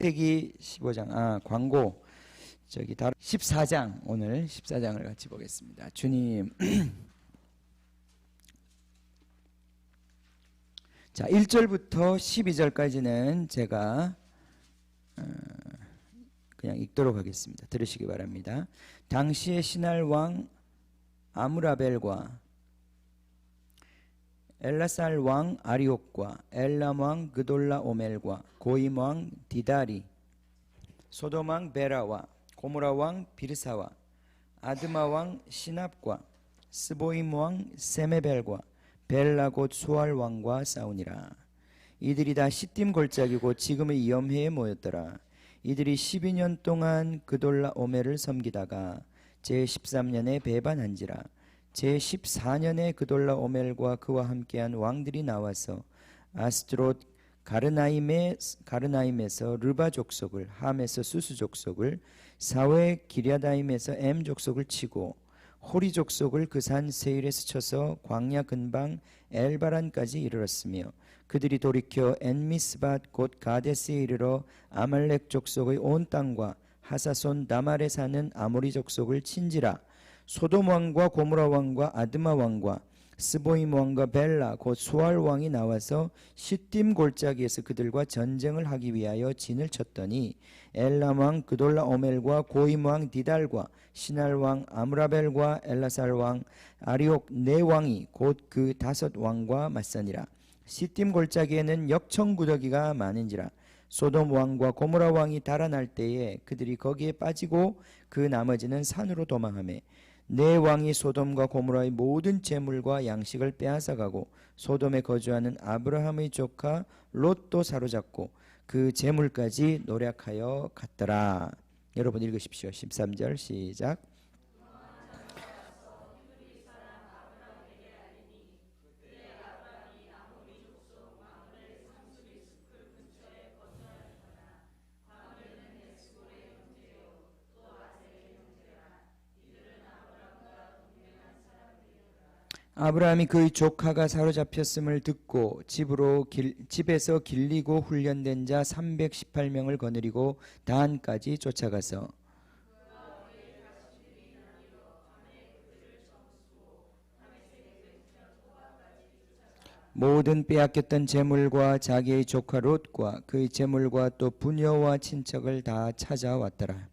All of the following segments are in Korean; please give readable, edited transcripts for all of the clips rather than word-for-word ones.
창세기 15장 광고 저기 14장 오늘 14장을 같이 보겠습니다. 주님 자 1절부터 12절까지는 제가 그냥 읽도록 하겠습니다. 들으시기 바랍니다. 당시의 시날 왕 아므라벨과 엘라살 왕 아리옥과 엘람 왕 그돌라 오멜과 고임 왕 디다리, 소돔 왕 베라와 고모라 왕 비르사와 아드마 왕 시납과 스보임 왕 세메벨과 벨라 곧 수알 왕과 싸우니라. 이들이 다 시딤 골짜기고 지금의 염해에 모였더라. 이들이 12년 동안 그돌라 오멜을 섬기다가 제13년에 배반한지라. 제14년에 그돌라 오멜과 그와 함께한 왕들이 나와서 아스트롯 가르나임에서 르바 족속을, 함에서 수수 족속을, 사웨 기랴다임에서 엠 족속을 치고 호리 족속을 그 산 세일에서 쳐서 광야 근방 엘바란까지 이르렀으며 그들이 돌이켜 엔미스밭 곧 가데스에 이르러 아말렉 족속의 온 땅과 하사손 다말에 사는 아모리 족속을 친지라. 소돔 왕과 고모라 왕과 아드마 왕과 스보임 왕과 벨라 곧 수알 왕이 나와서 시딤 골짜기에서 그들과 전쟁을 하기 위하여 진을 쳤더니 엘람 왕 그돌라 오멜과 고임 왕 디달과 시날 왕 아므라벨과 엘라살 왕 아리옥 네 왕이 곧 그 5 왕과 맞서니라. 시딤 골짜기에는 역청구더기가 많은지라. 소돔 왕과 고모라 왕이 달아날 때에 그들이 거기에 빠지고 그 나머지는 산으로 도망하매 네 왕이 소돔과 고모라의 모든 재물과 양식을 빼앗아가고 소돔에 거주하는 아브라함의 조카 롯도 사로잡고 그 재물까지 노략하여 갔더라. 여러분 읽으십시오. 13절 시작. 아브라함이 그의 조카가 사로잡혔음을 듣고 집에서 길리고 훈련된 자 318명을 거느리고 단까지 쫓아가서 모든 빼앗겼던 재물과 자기의 조카 롯과 그의 재물과 또 부녀와 친척을 다 찾아왔더라.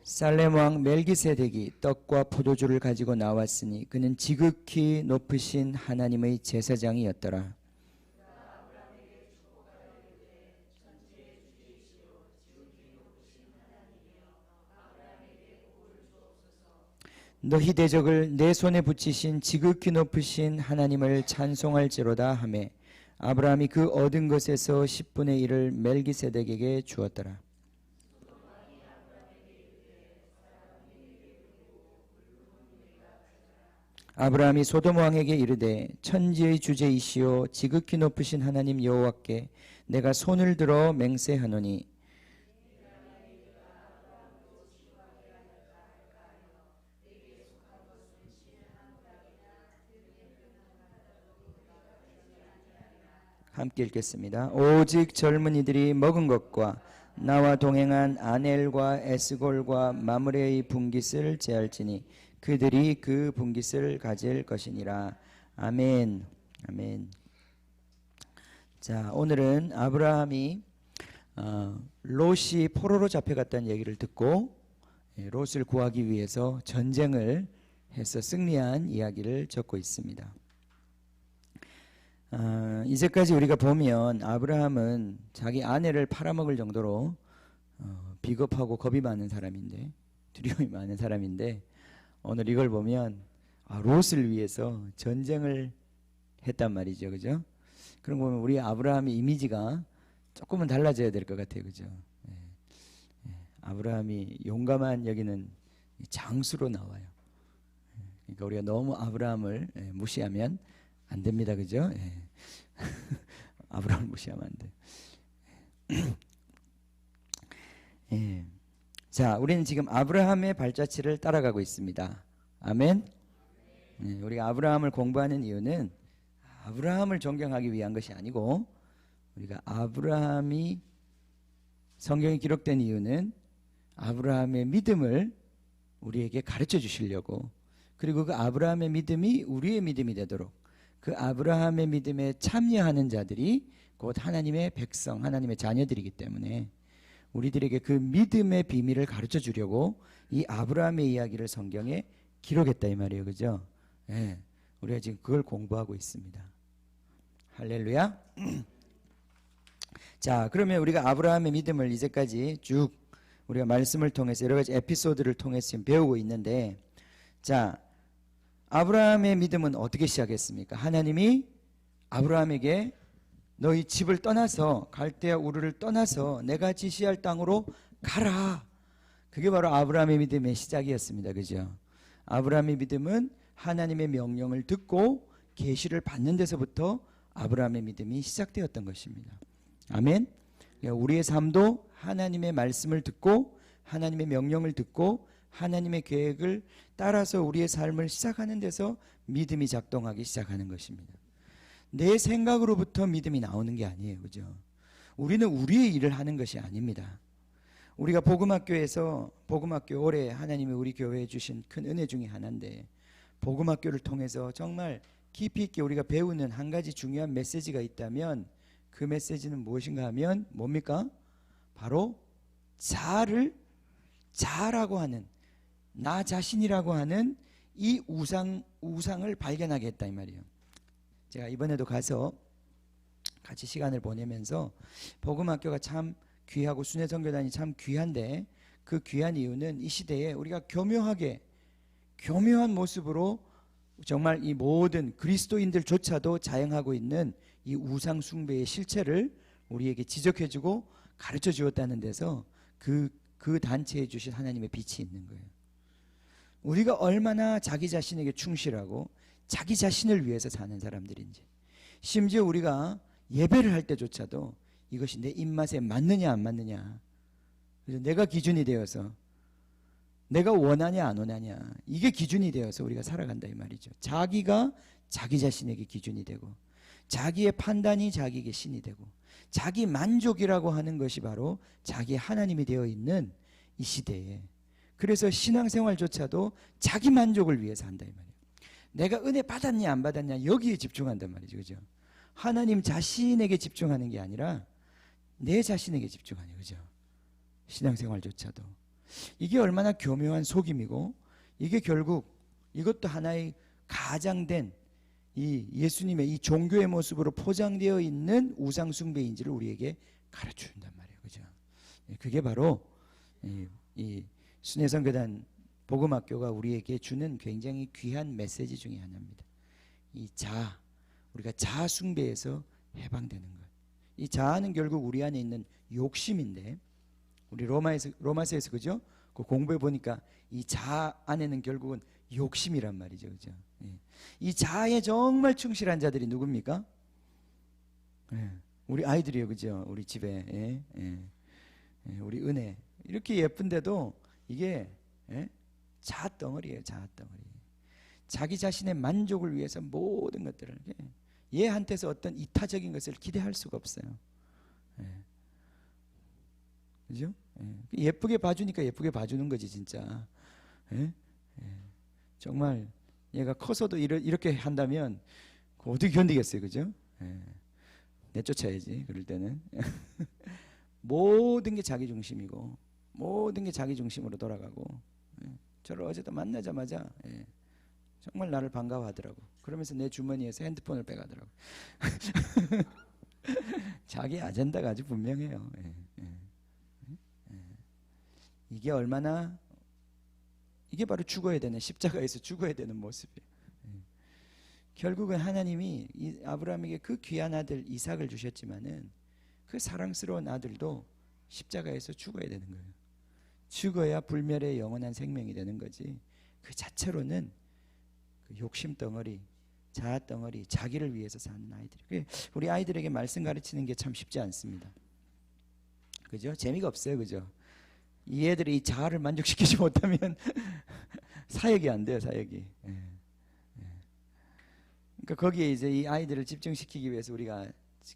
살렘 왕 멜기세덱이 떡과 포도주를 가지고 나왔으니 그는 지극히 높으신 하나님의 제사장이었더라. 너희 대적을 내 손에 붙이신 지극히 높으신 하나님을 찬송할지로다 하매 아브라함이 그 얻은 것에서 10분의 1을 멜기세덱에게 주었더라. 아브라함이 소돔 왕에게 이르되 천지의 주제이시오 지극히 높으신 하나님 여호와께 내가 손을 들어 맹세하노니 함께 읽겠습니다. 오직 젊은이들이 먹은 것과 나와 동행한 아넬과 에스골과 마므레의 분깃을 제할지니 그들이 그 분깃을 가질 것이니라. 아멘. 아멘. 자, 오늘은 아브라함이 롯이 포로로 잡혀갔다는 얘기를 듣고 롯을 구하기 위해서 전쟁을 해서 승리한 이야기를 적고 있습니다. 이제까지 우리가 보면 아브라함은 자기 아내를 팔아먹을 정도로 비겁하고 겁이 많은 사람인데, 두려움이 많은 사람인데 오늘 이걸 보면 롯을 위해서 전쟁을 했단 말이죠. 그죠? 그런 거 보면 우리 아브라함의 이미지가 조금은 달라져야 될 것 같아요. 그죠? 아브라함이 용감한 여기는 장수로 나와요. 그러니까 우리가 너무 아브라함을 무시하면 안 됩니다. 그죠? 아브라함을 무시하면 안 돼. 자, 우리는 지금 아브라함의 발자취를 따라가고 있습니다. 아멘. 네, 우리가 아브라함을 공부하는 이유는 아브라함을 존경하기 위한 것이 아니고, 우리가 아브라함이 성경에 기록된 이유는 아브라함의 믿음을 우리에게 가르쳐 주시려고, 그리고 그 아브라함의 믿음이 우리의 믿음이 되도록, 그 아브라함의 믿음에 참여하는 자들이 곧 하나님의 백성, 하나님의 자녀들이기 때문에 우리들에게 그 믿음의 비밀을 가르쳐 주려고 이 아브라함의 이야기를 성경에 기록했다 이 말이에요. 그죠? 예, 우리가 지금 그걸 공부하고 있습니다. 할렐루야. 자, 그러면 우리가 아브라함의 믿음을 이제까지 쭉 우리가 말씀을 통해서 여러 가지 에피소드를 통해서 지금 배우고 있는데, 자, 아브라함의 믿음은 어떻게 시작했습니까? 하나님이 아브라함에게 너희 집을 떠나서 갈대아 우르를 떠나서 내가 지시할 땅으로 가라. 그게 바로 아브라함의 믿음의 시작이었습니다. 그죠? 아브라함의 믿음은 하나님의 명령을 듣고 계시를 받는 데서부터 아브라함의 믿음이 시작되었던 것입니다. 아멘. 우리의 삶도 하나님의 말씀을 듣고 하나님의 명령을 듣고 하나님의 계획을 따라서 우리의 삶을 시작하는 데서 믿음이 작동하기 시작하는 것입니다. 내 생각으로부터 믿음이 나오는 게 아니에요. 그죠? 우리는 우리의 일을 하는 것이 아닙니다. 우리가 복음학교에서, 복음학교 올해 하나님이 우리 교회에 주신 큰 은혜 중에 하나인데, 복음학교를 통해서 정말 깊이 있게 우리가 배우는 한 가지 중요한 메시지가 있다면 그 메시지는 무엇인가 하면 뭡니까? 바로 자라고 하는, 나 자신이라고 하는 이 우상을 발견하게 했다 이 말이에요. 제가 이번에도 가서 같이 시간을 보내면서 복음학교가 참 귀하고 순회선교단이 참 귀한데, 그 귀한 이유는 이 시대에 우리가 교묘한 모습으로 정말 이 모든 그리스도인들조차도 자행하고 있는 이 우상 숭배의 실체를 우리에게 지적해주고 가르쳐 주었다는 데서 그 단체에 주신 하나님의 빛이 있는 거예요. 우리가 얼마나 자기 자신에게 충실하고 자기 자신을 위해서 사는 사람들인지, 심지어 우리가 예배를 할 때조차도 이것이 내 입맛에 맞느냐 안 맞느냐, 그래서 내가 기준이 되어서 내가 원하냐 안 원하냐, 이게 기준이 되어서 우리가 살아간다 이 말이죠. 자기가 자기 자신에게 기준이 되고 자기의 판단이 자기에게 신이 되고 자기 만족이라고 하는 것이 바로 자기 하나님이 되어 있는 이 시대에, 그래서 신앙생활조차도 자기 만족을 위해서 한다 이 말이에요. 내가 은혜 받았냐 안 받았냐 여기에 집중한단 말이죠. 그죠? 하나님 자신에게 집중하는 게 아니라 내 자신에게 집중하냐. 그죠? 신앙생활조차도 이게 얼마나 교묘한 속임이고, 이게 결국 이것도 하나의 가장된 이 예수님의 이 종교의 모습으로 포장되어 있는 우상 숭배인지를 우리에게 가르쳐 준단 말이에요. 그죠? 그게 바로 이 순회선교단 복음학교가 우리에게 주는 굉장히 귀한 메시지 중에 하나입니다. 이 우리가 자아 숭배에서 해방되는 것. 이 자아는 결국 우리 안에 있는 욕심인데, 우리 로마서에서 그죠? 그 공부해 보니까 이 자아 안에는 결국은 욕심이란 말이죠. 그죠? 이 자아에 정말 충실한 자들이 누굽니까? 우리 아이들이에요. 그죠? 우리 집에 우리 은혜 이렇게 예쁜데도 이게 자아덩어리예요. 자아덩어리. 자기 자신의 만족을 위해서 모든 것들을, 얘한테서 어떤 이타적인 것을 기대할 수가 없어요. 그죠? 예쁘게 봐주니까 예쁘게 봐주는 거지 진짜. 정말 얘가 커서도 이렇게 한다면 어떻게 견디겠어요. 그죠? 내쫓아야지 그럴 때는. 모든 게 자기 중심이고 모든 게 자기 중심으로 돌아가고, 저를 어제도 만나자마자 정말 나를 반가워하더라고. 그러면서 내 주머니에서 핸드폰을 빼가더라고. 자기 아젠다가 아주 분명해요. 이게 얼마나, 이게 바로 죽어야 되는, 십자가에서 죽어야 되는 모습이에요. 결국은 하나님이 이 아브라함에게 그 귀한 아들 이삭을 주셨지만은 그 사랑스러운 아들도 십자가에서 죽어야 되는 거예요. 죽어야 불멸의 영원한 생명이 되는 거지, 그 자체로는 그 욕심 덩어리, 자아 덩어리, 자기를 위해서 사는 아이들이, 우리 아이들에게 말씀 가르치는 게 참 쉽지 않습니다. 그죠? 재미가 없어요. 그죠? 이 애들이 이 자아를 만족시키지 못하면 사역이 안 돼요, 사역이. 그러니까 거기에 이제 이 아이들을 집중시키기 위해서 우리가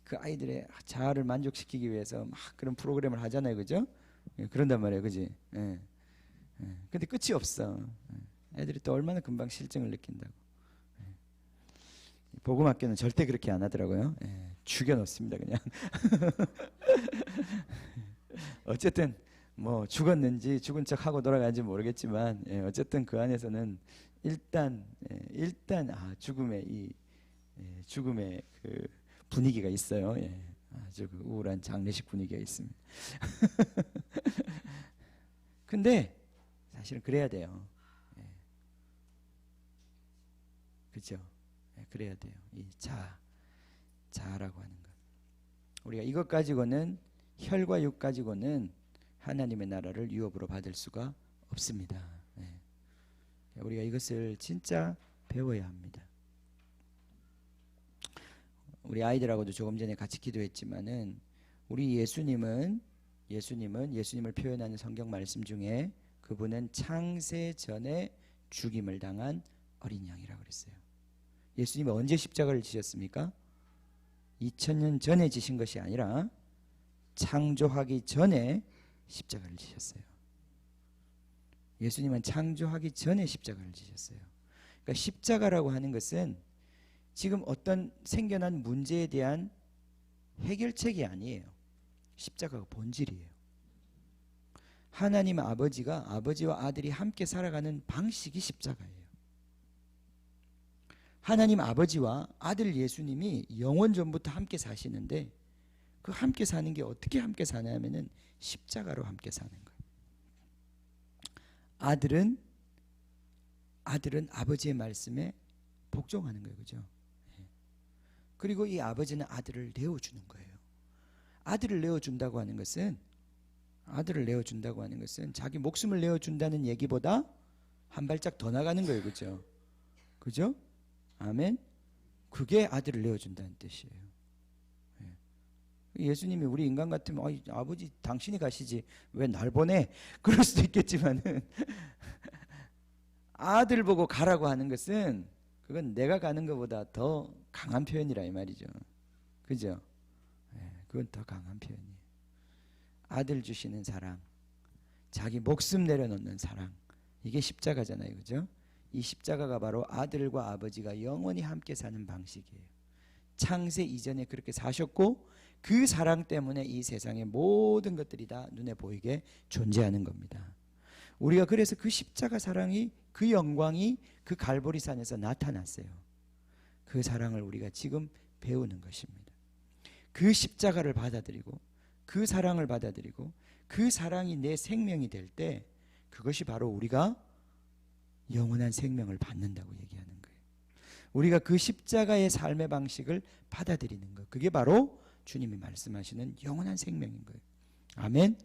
그 아이들의 자아를 만족시키기 위해서 막 그런 프로그램을 하잖아요, 그죠? 그런단 말이에요, 그지? 근데 끝이 없어. 애들이 또 얼마나 금방 실증을 느낀다고. 복음학교는 절대 그렇게 안 하더라고요. 죽여놓습니다, 그냥. 어쨌든 뭐 죽었는지 죽은 척하고 돌아가는지 모르겠지만 어쨌든 그 안에서는 일단 죽음의 그 분위기가 있어요. 아주 그 우울한 장례식 분위기가 있습니다. 근데 사실은 그래야 돼요. 그죠? 그래야 돼요. 이 자아라고 하는 것. 우리가 이것 가지고는 혈과 육 가지고는 하나님의 나라를 유업으로 받을 수가 없습니다. 우리가 이것을 진짜 배워야 합니다. 우리 아이들하고도 조금 전에 같이 기도했지만은 우리 예수님을 표현하는 성경 말씀 중에 그분은 창세 전에 죽임을 당한 어린 양이라고 그랬어요. 예수님이 언제 십자가를 지셨습니까? 2000년 전에 지신 것이 아니라 창조하기 전에 십자가를 지셨어요. 예수님은 창조하기 전에 십자가를 지셨어요. 그러니까 십자가라고 하는 것은 지금 어떤 생겨난 문제에 대한 해결책이 아니에요. 십자가가 본질이에요. 하나님 아버지와 아들이 함께 살아가는 방식이 십자가예요. 하나님 아버지와 아들 예수님이 영원 전부터 함께 사시는데 그 함께 사는 게 어떻게 함께 사냐면은 십자가로 함께 사는 거예요. 아들은 아버지의 말씀에 복종하는 거예요. 그죠? 그리고 이 아버지는 아들을 내어주는 거예요. 아들을 내어준다고 하는 것은 자기 목숨을 내어준다는 얘기보다 한 발짝 더 나가는 거예요. 그죠? 그죠? 아멘. 그게 아들을 내어준다는 뜻이에요. 예수님이 우리 인간 같으면 아버지 당신이 가시지 왜 날 보내? 그럴 수도 있겠지만은 아들 보고 가라고 하는 것은 그건 내가 가는 것보다 더 강한 표현이라 이 말이죠. 그죠? 그건 더 강한 표현이에요. 아들 주시는 사랑, 자기 목숨 내려놓는 사랑, 이게 십자가잖아요. 그죠? 이 십자가가 바로 아들과 아버지가 영원히 함께 사는 방식이에요. 창세 이전에 그렇게 사셨고 그 사랑 때문에 이 세상의 모든 것들이 다 눈에 보이게 존재하는 겁니다. 우리가 그래서 그 십자가 사랑이, 그 영광이 그 갈보리산에서 나타났어요. 그 사랑을 우리가 지금 배우는 것입니다. 그 십자가를 받아들이고 그 사랑을 받아들이고 그 사랑이 내 생명이 될 때 그것이 바로 우리가 영원한 생명을 받는다고 얘기하는 거예요. 우리가 그 십자가의 삶의 방식을 받아들이는 것, 그게 바로 주님이 말씀하시는 영원한 생명인 거예요. 아멘.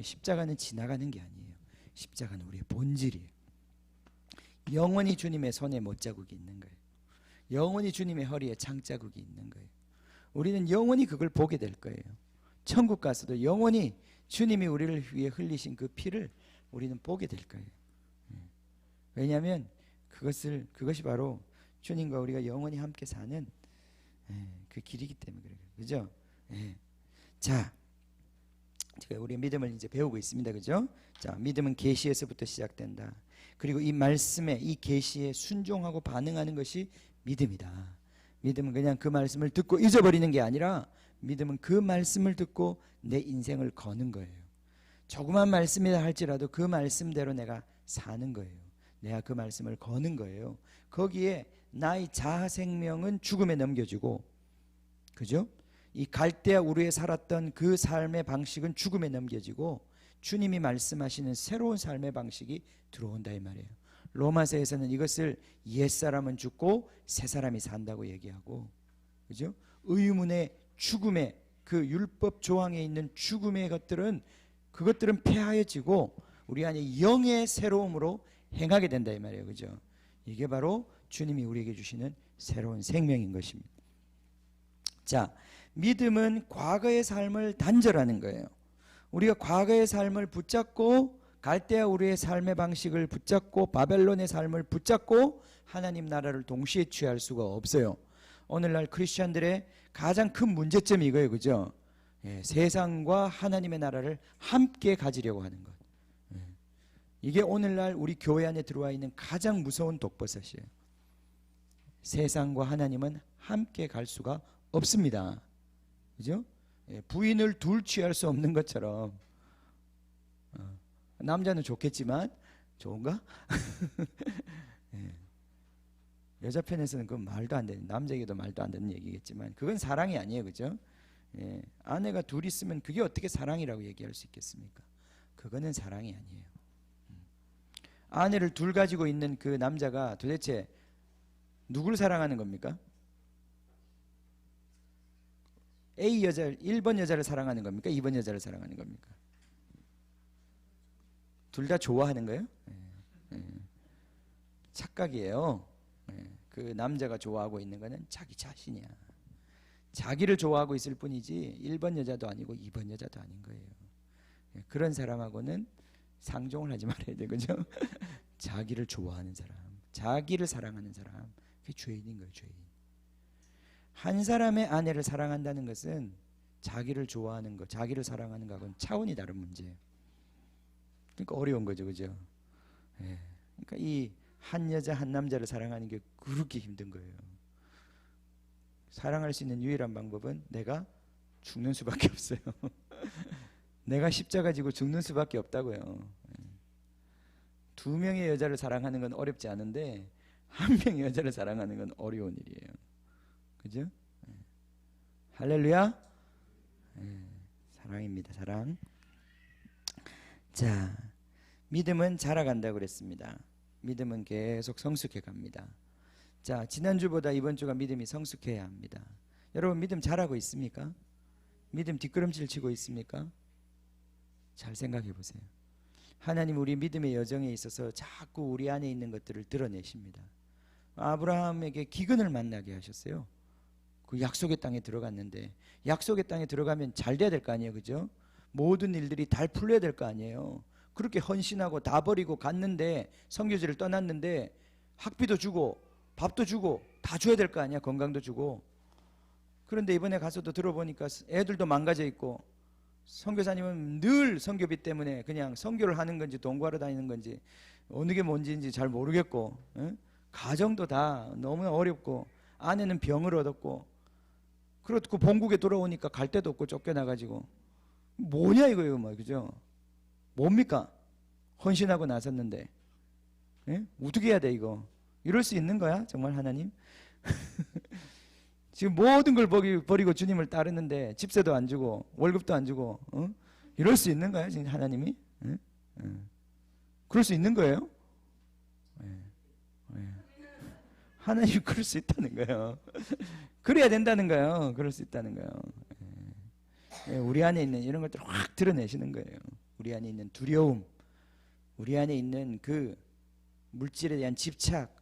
십자가는 지나가는 게 아니에요. 십자가는 우리의 본질이에요. 영원히 주님의 손에 못자국이 있는 거예요. 영원히 주님의 허리에 창자국이 있는 거예요. 우리는 영원히 그걸 보게 될 거예요. 천국 가서도 영원히 주님이 우리를 위해 흘리신 그 피를 우리는 보게 될 거예요. 왜냐하면 그것이 바로 주님과 우리가 영원히 함께 사는 그 길이기 때문에 그래요. 그죠? 자, 우리 믿음을 이제 배우고 있습니다. 그죠? 자, 믿음은 계시에서부터 시작된다. 그리고 이 말씀에, 이 계시에 순종하고 반응하는 것이 믿음이다. 믿음은 그냥 그 말씀을 듣고 잊어버리는 게 아니라 믿음은 그 말씀을 듣고 내 인생을 거는 거예요. 조그만 말씀이라 할지라도 그 말씀대로 내가 사는 거예요. 내가 그 말씀을 거는 거예요. 거기에 나의 자아 생명은 죽음에 넘겨지고, 그죠? 이 갈대아 우르에 살았던 그 삶의 방식은 죽음에 넘겨지고 주님이 말씀하시는 새로운 삶의 방식이 들어온다 이 말이에요. 로마서에서는 이것을 옛사람은 죽고 새사람이 산다고 얘기하고, 그죠? 의문의 죽음의 그 율법 조항에 있는 죽음의 것들은 그것들은 폐하여지고 우리 안에 영의 새로움으로 행하게 된다 이 말이에요. 그죠? 이게 바로 주님이 우리에게 주시는 새로운 생명인 것입니다. 자, 믿음은 과거의 삶을 단절하는 거예요. 우리가 과거의 삶을 붙잡고 갈대아 우리의 삶의 방식을 붙잡고 바벨론의 삶을 붙잡고 하나님 나라를 동시에 취할 수가 없어요. 오늘날 크리스천들의 가장 큰 문제점이 이거예요. 그죠? 예, 세상과 하나님의 나라를 함께 가지려고 하는 것. 예, 이게 오늘날 우리 교회 안에 들어와 있는 가장 무서운 독버섯이에요. 세상과 하나님은 함께 갈 수가 없습니다. 그죠? 예, 부인을 둘 취할 수 없는 것처럼 남자는 좋겠지만 좋은가? 예. 여자 편에서는 그건 말도 안 되는, 남자에게도 말도 안 되는 얘기겠지만 그건 사랑이 아니에요. 그죠? 예. 아내가 둘 있으면 그게 어떻게 사랑이라고 얘기할 수 있겠습니까? 그거는 사랑이 아니에요. 아내를 둘 가지고 있는 그 남자가 도대체 누구를 사랑하는 겁니까? A 여자, 1번 여자를 사랑하는 겁니까? 2번 여자를 사랑하는 겁니까? 둘 다 좋아하는 거예요? 착각이에요. 그 남자가 좋아하고 있는 거는 자기 자신이야. 자기를 좋아하고 있을 뿐이지 1번 여자도 아니고 2번 여자도 아닌 거예요. 그런 사람하고는 상종을 하지 말아야 돼. 그죠? 자기를 좋아하는 사람, 자기를 사랑하는 사람, 그게 죄인인 거예요. 죄인. 한 사람의 아내를 사랑한다는 것은 자기를 좋아하는 것, 자기를 사랑하는 것하고는 차원이 다른 문제예요. 그러니까 어려운 거죠. 그죠? 예. 그러니까 이 한 여자 한 남자를 사랑하는 게 그렇게 힘든 거예요. 사랑할 수 있는 유일한 방법은 내가 죽는 수밖에 없어요. 내가 십자가 지고 죽는 수밖에 없다고요. 두 명의 여자를 사랑하는 건 어렵지 않은데 한 명의 여자를 사랑하는 건 어려운 일이에요. 그죠? 할렐루야. 사랑입니다. 사랑. 자, 믿음은 자라간다고 그랬습니다. 믿음은 계속 성숙해 갑니다. 자, 지난주보다 이번 주가 믿음이 성숙해야 합니다. 여러분 믿음 잘하고 있습니까? 믿음 뒷걸음질 치고 있습니까? 잘 생각해 보세요. 하나님 우리 믿음의 여정에 있어서 자꾸 우리 안에 있는 것들을 드러내십니다. 아브라함에게 기근을 만나게 하셨어요. 그 약속의 땅에 들어갔는데 약속의 땅에 들어가면 잘 돼야 될 거 아니에요. 그죠? 모든 일들이 잘 풀려야 될 거 아니에요. 그렇게 헌신하고 다 버리고 갔는데 선교지를 떠났는데 학비도 주고 밥도 주고 다 줘야 될 거 아니야. 건강도 주고. 그런데 이번에 가서도 들어보니까 애들도 망가져 있고 선교사님은 늘 선교비 때문에 그냥 선교를 하는 건지 돈 구하러 다니는 건지 어느 게 뭔지인지 잘 모르겠고 가정도 다 너무나 어렵고 아내는 병을 얻었고 그렇고 본국에 돌아오니까 갈 데도 없고 쫓겨나가지고 뭐냐 이거예요. 뭐 그죠? 뭡니까? 헌신하고 나섰는데 어떻게 해야 돼 이거? 이럴 수 있는 거야? 정말 하나님? 지금 모든 걸 버리고 주님을 따르는데 집세도 안 주고 월급도 안 주고 이럴 수 있는 거야 지금 하나님이? 그럴 수 있는 거예요? 하나님 그럴 수 있다는 거예요. 그래야 된다는 거예요. 그럴 수 있다는 거예요. 우리 안에 있는 이런 것들을 확 드러내시는 거예요. 우리 안에 있는 두려움, 우리 안에 있는 그 물질에 대한 집착,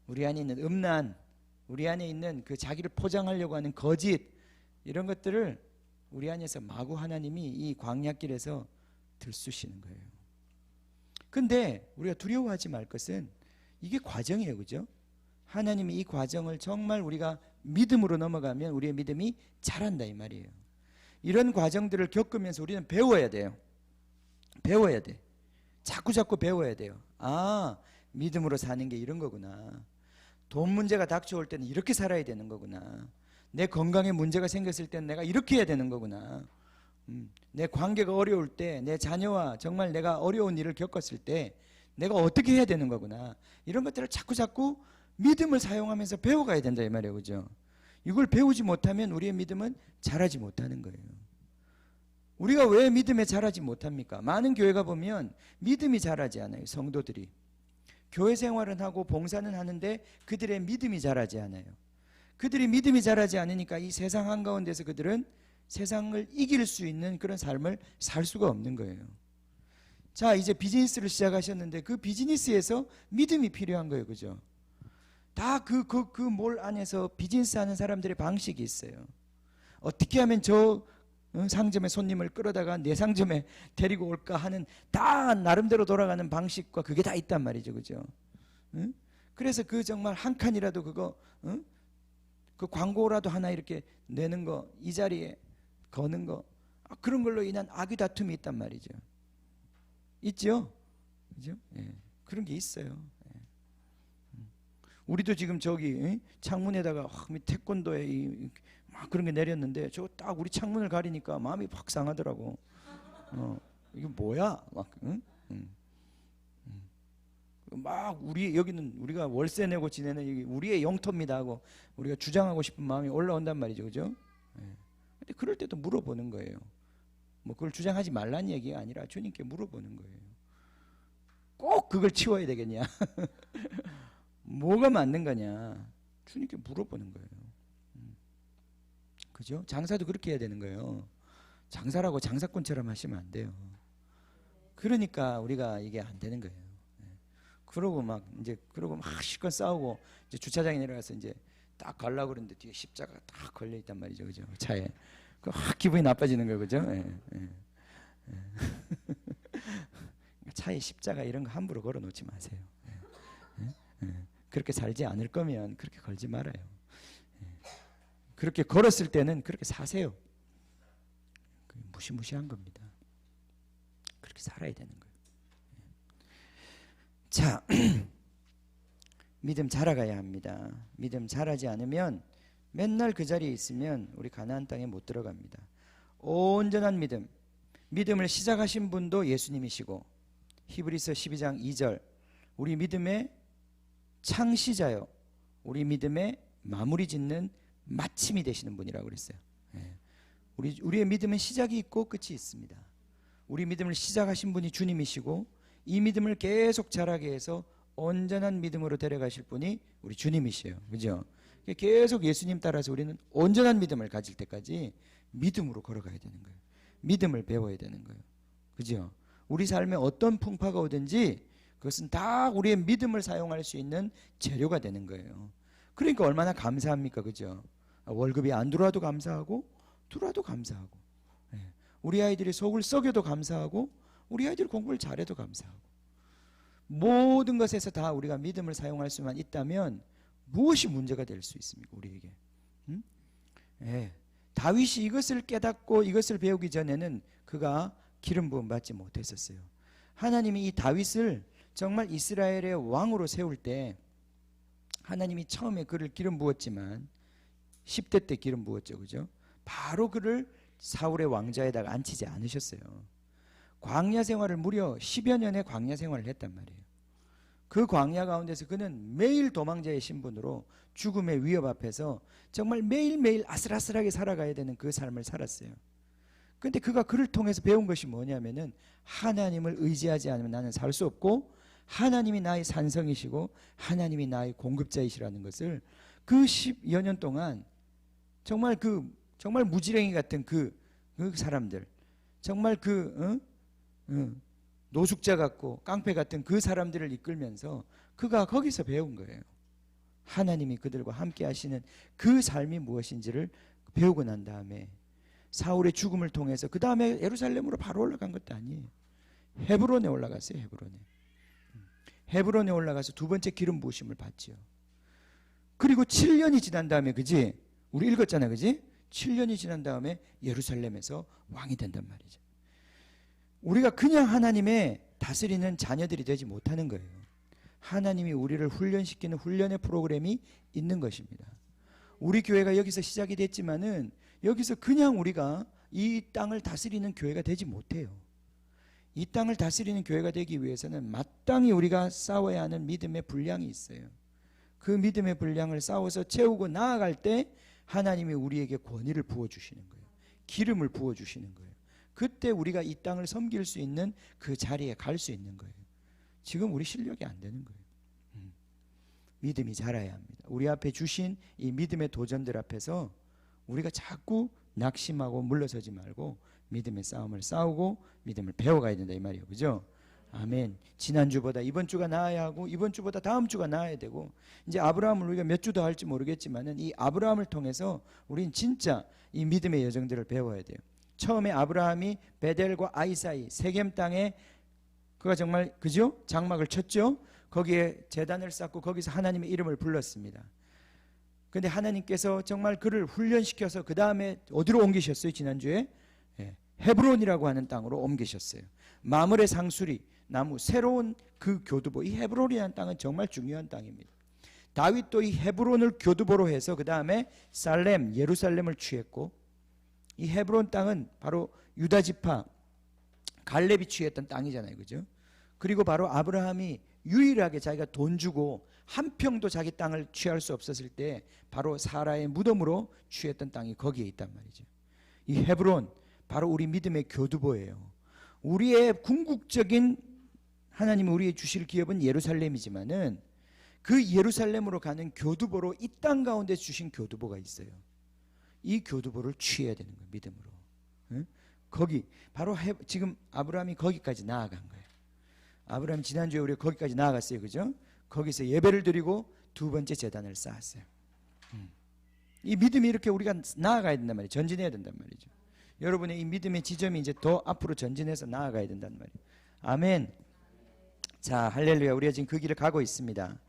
우리 안에 있는 음란, 우리 안에 있는 그 자기를 포장하려고 하는 거짓, 이런 것들을 우리 안에서 마구 하나님이 이 광야길에서 들쑤시는 거예요. 근데 우리가 두려워하지 말 것은 이게 과정이에요. 그죠? 하나님이 이 과정을 정말 우리가 믿음으로 넘어가면 우리의 믿음이 자란다 이 말이에요. 이런 과정들을 겪으면서 우리는 배워야 돼요. 배워야 돼. 자꾸 배워야 돼요. 아, 믿음으로 사는 게 이런 거구나. 돈 문제가 닥쳐올 때는 이렇게 살아야 되는 거구나. 내 건강에 문제가 생겼을 때는 내가 이렇게 해야 되는 거구나. 내 관계가 어려울 때, 내 자녀와 정말 내가 어려운 일을 겪었을 때 내가 어떻게 해야 되는 거구나. 이런 것들을 자꾸 믿음을 사용하면서 배워가야 된다 이 말이에요. 그죠? 이걸 배우지 못하면 우리의 믿음은 자라지 못하는 거예요. 우리가 왜 믿음에 자라지 못합니까? 많은 교회가 보면 믿음이 자라지 않아요. 성도들이 교회 생활은 하고 봉사는 하는데 그들의 믿음이 자라지 않아요. 그들이 믿음이 자라지 않으니까 이 세상 한가운데서 그들은 세상을 이길 수 있는 그런 삶을 살 수가 없는 거예요. 자, 이제 비즈니스를 시작하셨는데 그 비즈니스에서 믿음이 필요한 거예요. 그죠? 다 그 몰 안에서 비즈니스 하는 사람들의 방식이 있어요. 어떻게 하면 저 상점에 손님을 끌어다가 내 상점에 데리고 올까 하는 다 나름대로 돌아가는 방식과 그게 다 있단 말이죠, 그죠? 그래서 그 정말 한 칸이라도 그거 그 광고라도 하나 이렇게 내는 거, 이 자리에 거는 거, 그런 걸로 인한 악의 다툼이 있단 말이죠. 있죠? 그죠? 예. 그런 게 있어요. 예. 우리도 지금 저기 창문에다가 태권도에 막 그런 게 내렸는데 저거 딱 우리 창문을 가리니까 마음이 확 상하더라고. 이게 뭐야? 막 우리 여기는 우리가 월세 내고 지내는 여기 우리의 영토입니다 하고 우리가 주장하고 싶은 마음이 올라온단 말이죠, 그죠? 예. 근데 그럴 때도 물어보는 거예요. 뭐 그걸 주장하지 말라는 얘기가 아니라 주님께 물어보는 거예요. 꼭 그걸 치워야 되겠냐? 뭐가 맞는 거냐? 주님께 물어보는 거예요. 그죠? 장사도 그렇게 해야 되는 거예요. 장사라고 장사꾼처럼 하시면 안 돼요. 그러니까 우리가 이게 안 되는 거예요. 그러고 막 실컷 싸우고 이제 주차장에 내려가서 이제 딱 가려고 그러는데 뒤에 십자가가 딱 걸려 있단 말이죠, 그죠? 차에. 그 기분이 나빠지는 거예요, 그죠? 차에 십자가 이런 거 함부로 걸어 놓지 마세요. 그렇게 살지 않을 거면 그렇게 걸지 말아요. 그렇게 걸었을 때는 그렇게 사세요. 무시무시한 겁니다. 그렇게 살아야 되는 거예요. 자, 믿음 자라가야 합니다. 믿음 자라지 않으면 맨날 그 자리에 있으면 우리 가나안 땅에 못 들어갑니다. 온전한 믿음, 믿음을 시작하신 분도 예수님이시고 히브리서 12장 2절 우리 믿음의 창시자요 우리 믿음의 마무리 짓는 마침이 되시는 분이라고 그랬어요. 우리의 믿음은 시작이 있고 끝이 있습니다. 우리 믿음을 시작하신 분이 주님이시고 이 믿음을 계속 자라게 해서 온전한 믿음으로 데려가실 분이 우리 주님이시에요. 그죠? 계속 예수님 따라서 우리는 온전한 믿음을 가질 때까지 믿음으로 걸어가야 되는 거예요. 믿음을 배워야 되는 거예요. 그죠? 우리 삶에 어떤 풍파가 오든지 그것은 다 우리의 믿음을 사용할 수 있는 재료가 되는 거예요. 그러니까 얼마나 감사합니까? 그죠? 월급이 안 들어와도 감사하고 들어와도 감사하고 우리 아이들이 속을 썩여도 감사하고 우리 아이들이 공부를 잘해도 감사하고 모든 것에서 다 우리가 믿음을 사용할 수만 있다면 무엇이 문제가 될 수 있습니까? 우리에게. 다윗이 이것을 깨닫고 이것을 배우기 전에는 그가 기름 부음 받지 못했었어요. 하나님이 이 다윗을 정말 이스라엘의 왕으로 세울 때 하나님이 처음에 그를 기름 부었지만 10대 때 기름 부었죠. 그죠? 바로 그를 사울의 왕좌에다가 앉히지 않으셨어요. 광야 생활을 무려 10여 년의 광야 생활을 했단 말이에요. 그 광야 가운데서 그는 매일 도망자의 신분으로 죽음의 위협 앞에서 정말 매일매일 아슬아슬하게 살아가야 되는 그 삶을 살았어요. 그런데 그가 그를 통해서 배운 것이 뭐냐면은 하나님을 의지하지 않으면 나는 살 수 없고 하나님이 나의 산성이시고 하나님이 나의 공급자이시라는 것을 그 10여 년 동안 정말 정말 무지랭이 같은 그 사람들 정말 노숙자 같고 깡패 같은 그 사람들을 이끌면서 그가 거기서 배운 거예요. 하나님이 그들과 함께 하시는 그 삶이 무엇인지를 배우고 난 다음에 사울의 죽음을 통해서 그 다음에 예루살렘으로 바로 올라간 것도 아니에요. 헤브론에 올라갔어요. 헤브론에 올라가서 두 번째 기름 부으심을 받지요. 그리고 7년이 지난 다음에 그지? 우리 읽었잖아 그지? 7년이 지난 다음에 예루살렘에서 왕이 된단 말이죠. 우리가 그냥 하나님의 다스리는 자녀들이 되지 못하는 거예요. 하나님이 우리를 훈련시키는 훈련의 프로그램이 있는 것입니다. 우리 교회가 여기서 시작이 됐지만은 여기서 그냥 우리가 이 땅을 다스리는 교회가 되지 못해요. 이 땅을 다스리는 교회가 되기 위해서는 마땅히 우리가 싸워야 하는 믿음의 분량이 있어요. 그 믿음의 분량을 싸워서 채우고 나아갈 때 하나님이 우리에게 권위를 부어주시는 거예요. 기름을 부어주시는 거예요. 그때 우리가 이 땅을 섬길 수 있는 그 자리에 갈 수 있는 거예요. 지금 우리 실력이 안 되는 거예요. 믿음이 자라야 합니다. 우리 앞에 주신 이 믿음의 도전들 앞에서 우리가 자꾸 낙심하고 물러서지 말고 믿음의 싸움을 싸우고 믿음을 배워가야 된다 이 말이에요. 그죠? 아멘. 지난주보다 이번 주가 나아야 하고 이번 주보다 다음 주가 나아야 되고 이제 아브라함을 우리가 몇 주 더 할지 모르겠지만은 이 아브라함을 통해서 우린 진짜 이 믿음의 여정들을 배워야 돼요. 처음에 아브라함이 베델과 아이 사이 세겜 땅에 그가 정말 그죠? 장막을 쳤죠. 거기에 제단을 쌓고 거기서 하나님의 이름을 불렀습니다. 근데 하나님께서 정말 그를 훈련시켜서 그 다음에 어디로 옮기셨어요? 지난주에 헤브론이라고 하는 땅으로 옮기셨어요. 마므레 상수리 나무 새로운 그 교두보, 이 헤브론이라는 땅은 정말 중요한 땅입니다. 다윗도 이 헤브론을 교두보로 해서 그 다음에 살렘 예루살렘을 취했고, 이 헤브론 땅은 바로 유다 지파 갈렙이 취했던 땅이잖아요, 그죠? 그리고 바로 아브라함이 유일하게 자기가 돈 주고 한 평도 자기 땅을 취할 수 없었을 때 바로 사라의 무덤으로 취했던 땅이 거기에 있단 말이죠. 이 헤브론 바로 우리 믿음의 교두보예요. 우리의 궁극적인 하나님이 우리에게 주실 기업은 예루살렘이지만은 그 예루살렘으로 가는 교두보로 이 땅 가운데 주신 교두보가 있어요. 이 교두보를 취해야 되는 거예요, 믿음으로. 응? 거기 바로 지금 아브라함이 거기까지 나아간 거예요. 아브라함 지난주에 우리가 거기까지 나아갔어요, 그죠? 거기서 예배를 드리고 두 번째 제단을 쌓았어요. 이 믿음이 이렇게 우리가 나아가야 된단 말이에요. 전진해야 된단 말이죠. 여러분의 이 믿음의 지점이 이제 더 앞으로 전진해서 나아가야 된단 말이에요. 아멘. 자, 할렐루야. 우리가 지금 그 길을 가고 있습니다.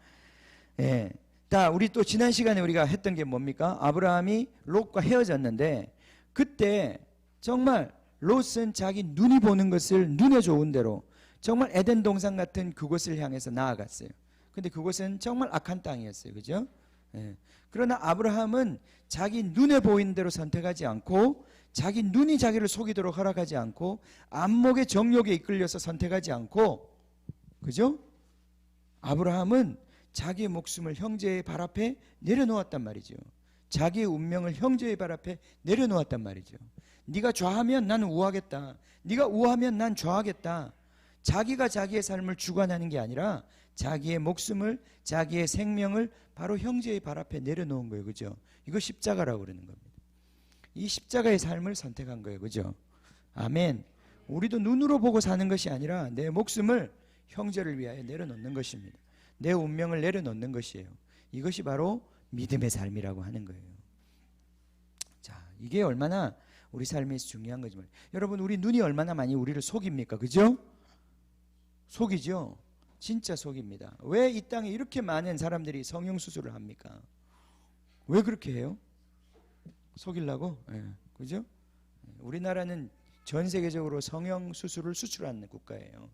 예. 자, 우리 또 지난 시간에 우리가 했던 게 뭡니까? 아브라함이 롯과 헤어졌는데 그때 정말 롯은 자기 눈이 보는 것을 눈에 좋은 대로 정말 에덴 동산 같은 그곳을 향해서 나아갔어요. 근데 그곳은 정말 악한 땅이었어요, 그죠? 예. 그러나 아브라함은 자기 눈에 보이는 대로 선택하지 않고 자기 눈이 자기를 속이도록 허락하지 않고 안목의 정욕에 이끌려서 선택하지 않고, 그죠? 아브라함은 자기의 목숨을 형제의 발 앞에 내려놓았단 말이죠. 자기의 운명을 형제의 발 앞에 내려놓았단 말이죠. 네가 좌하면 나는 우하겠다. 네가 우하면 난 좌하겠다. 자기가 자기의 삶을 주관하는 게 아니라 자기의 목숨을, 자기의 생명을 바로 형제의 발 앞에 내려놓은 거예요, 그죠? 이거 십자가라고 그러는 겁니다. 이 십자가의 삶을 선택한 거예요, 그죠? 아멘. 우리도 눈으로 보고 사는 것이 아니라 내 목숨을 형제를 위하여 내려놓는 것입니다. 내 운명을 내려놓는 것이에요. 이것이 바로 믿음의 삶이라고 하는 거예요. 자, 이게 얼마나 우리 삶에서 중요한 거지 말이에요. 여러분, 우리 눈이 얼마나 많이 우리를 속입니까? 그죠? 속이죠? 진짜 속입니다. 왜 이 땅에 이렇게 많은 사람들이 성형수술을 합니까? 왜 그렇게 해요? 속이려고? 네. 그죠? 우리나라는 전 세계적으로 성형수술을 수출하는 국가예요.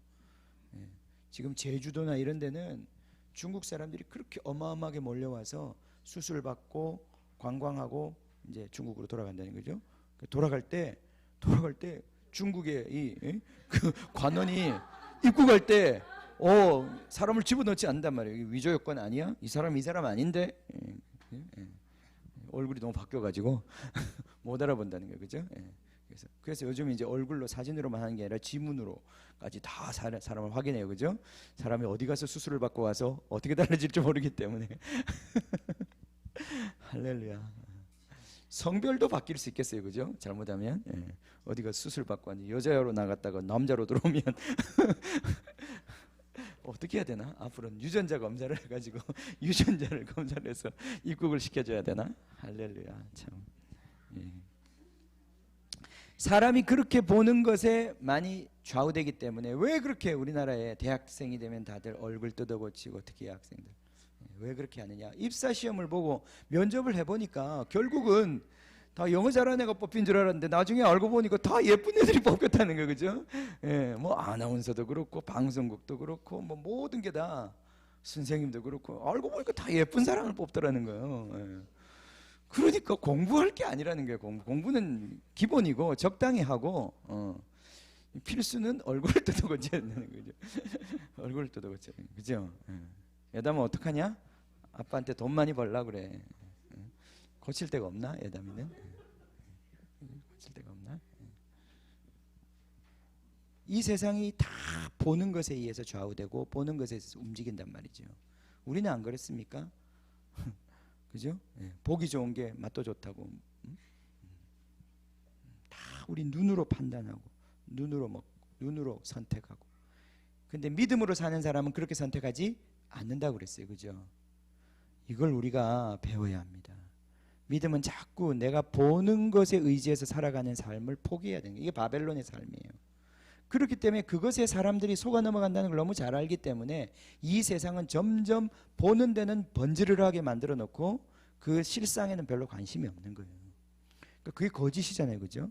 네. 지금 제주도나 이런 데는 중국 사람들이 그렇게 어마어마하게 몰려와서 수술 받고 관광하고 이제 중국으로 돌아간다는 거죠. 돌아갈 때 중국의 그 관원이 입국할 때 사람을 집어넣지 않는단 말이에요. 위조 요건 아니야? 이 사람 아닌데 얼굴이 너무 바뀌어가지고 못 알아본다는 거예요, 그죠? 그래서 요즘 이제 얼굴로 사진으로만 하는 게 아니라 지문으로까지 다 사람을 확인해요, 그죠? 사람이 어디 가서 수술을 받고 와서 어떻게 달라질지 모르기 때문에 할렐루야. 성별도 바뀔 수 있겠어요, 그죠? 잘못하면 어디가 수술 받고 왔는지 여자로 나갔다가 남자로 들어오면 어떻게 해야 되나? 앞으로는 유전자 검사를 해가지고 유전자를 검사를 해서 입국을 시켜줘야 되나? 할렐루야. 참. 사람이 그렇게 보는 것에 많이 좌우되기 때문에 왜 그렇게 우리나라에 대학생이 되면 다들 얼굴 뜯어고치고 특히 학생들 왜 그렇게 하느냐? 입사 시험을 보고 면접을 해보니까 결국은 다 영어 잘하는 애가 뽑힌 줄 알았는데 나중에 알고 보니까 다 예쁜 애들이 뽑혔다는 거, 그죠? 뭐 아나운서도 그렇고 방송국도 그렇고 뭐 모든 게 다 선생님도 그렇고 알고 보니까 다 예쁜 사람을 뽑더라는 거예요. 그러니까 공부할 게 아니라는 거예요. 공부는 기본이고 적당히 하고 필수는 얼굴을 뜯어고쳐야 되는 거죠. 얼굴을 뜯어고쳐야 되는 거죠. 여담은 어떡하냐? 아빠한테 돈 많이 벌라 그래. 고칠 데가 없나? 여담이는 고칠 데가 없나? 이 세상이 다 보는 것에 의해서 좌우되고 보는 것에 의해서 움직인단 말이죠. 우리는 안 그렇습니까? 그죠? 보기 좋은 게 맛도 좋다고. 다 우리 눈으로 판단하고 눈으로 먹고 눈으로 선택하고. 근데 믿음으로 사는 사람은 그렇게 선택하지 않는다고 그랬어요, 그죠? 이걸 우리가 배워야 합니다. 믿음은 자꾸 내가 보는 것에 의지해서 살아가는 삶을 포기해야 되는 거예요. 이게 바벨론의 삶이에요. 그렇기 때문에 그것에 사람들이 속아 넘어간다는 걸 너무 잘 알기 때문에 이 세상은 점점 보는 데는 번지르르하게 만들어 놓고 그 실상에는 별로 관심이 없는 거예요. 그러니까 그게 거짓이잖아요. 그죠?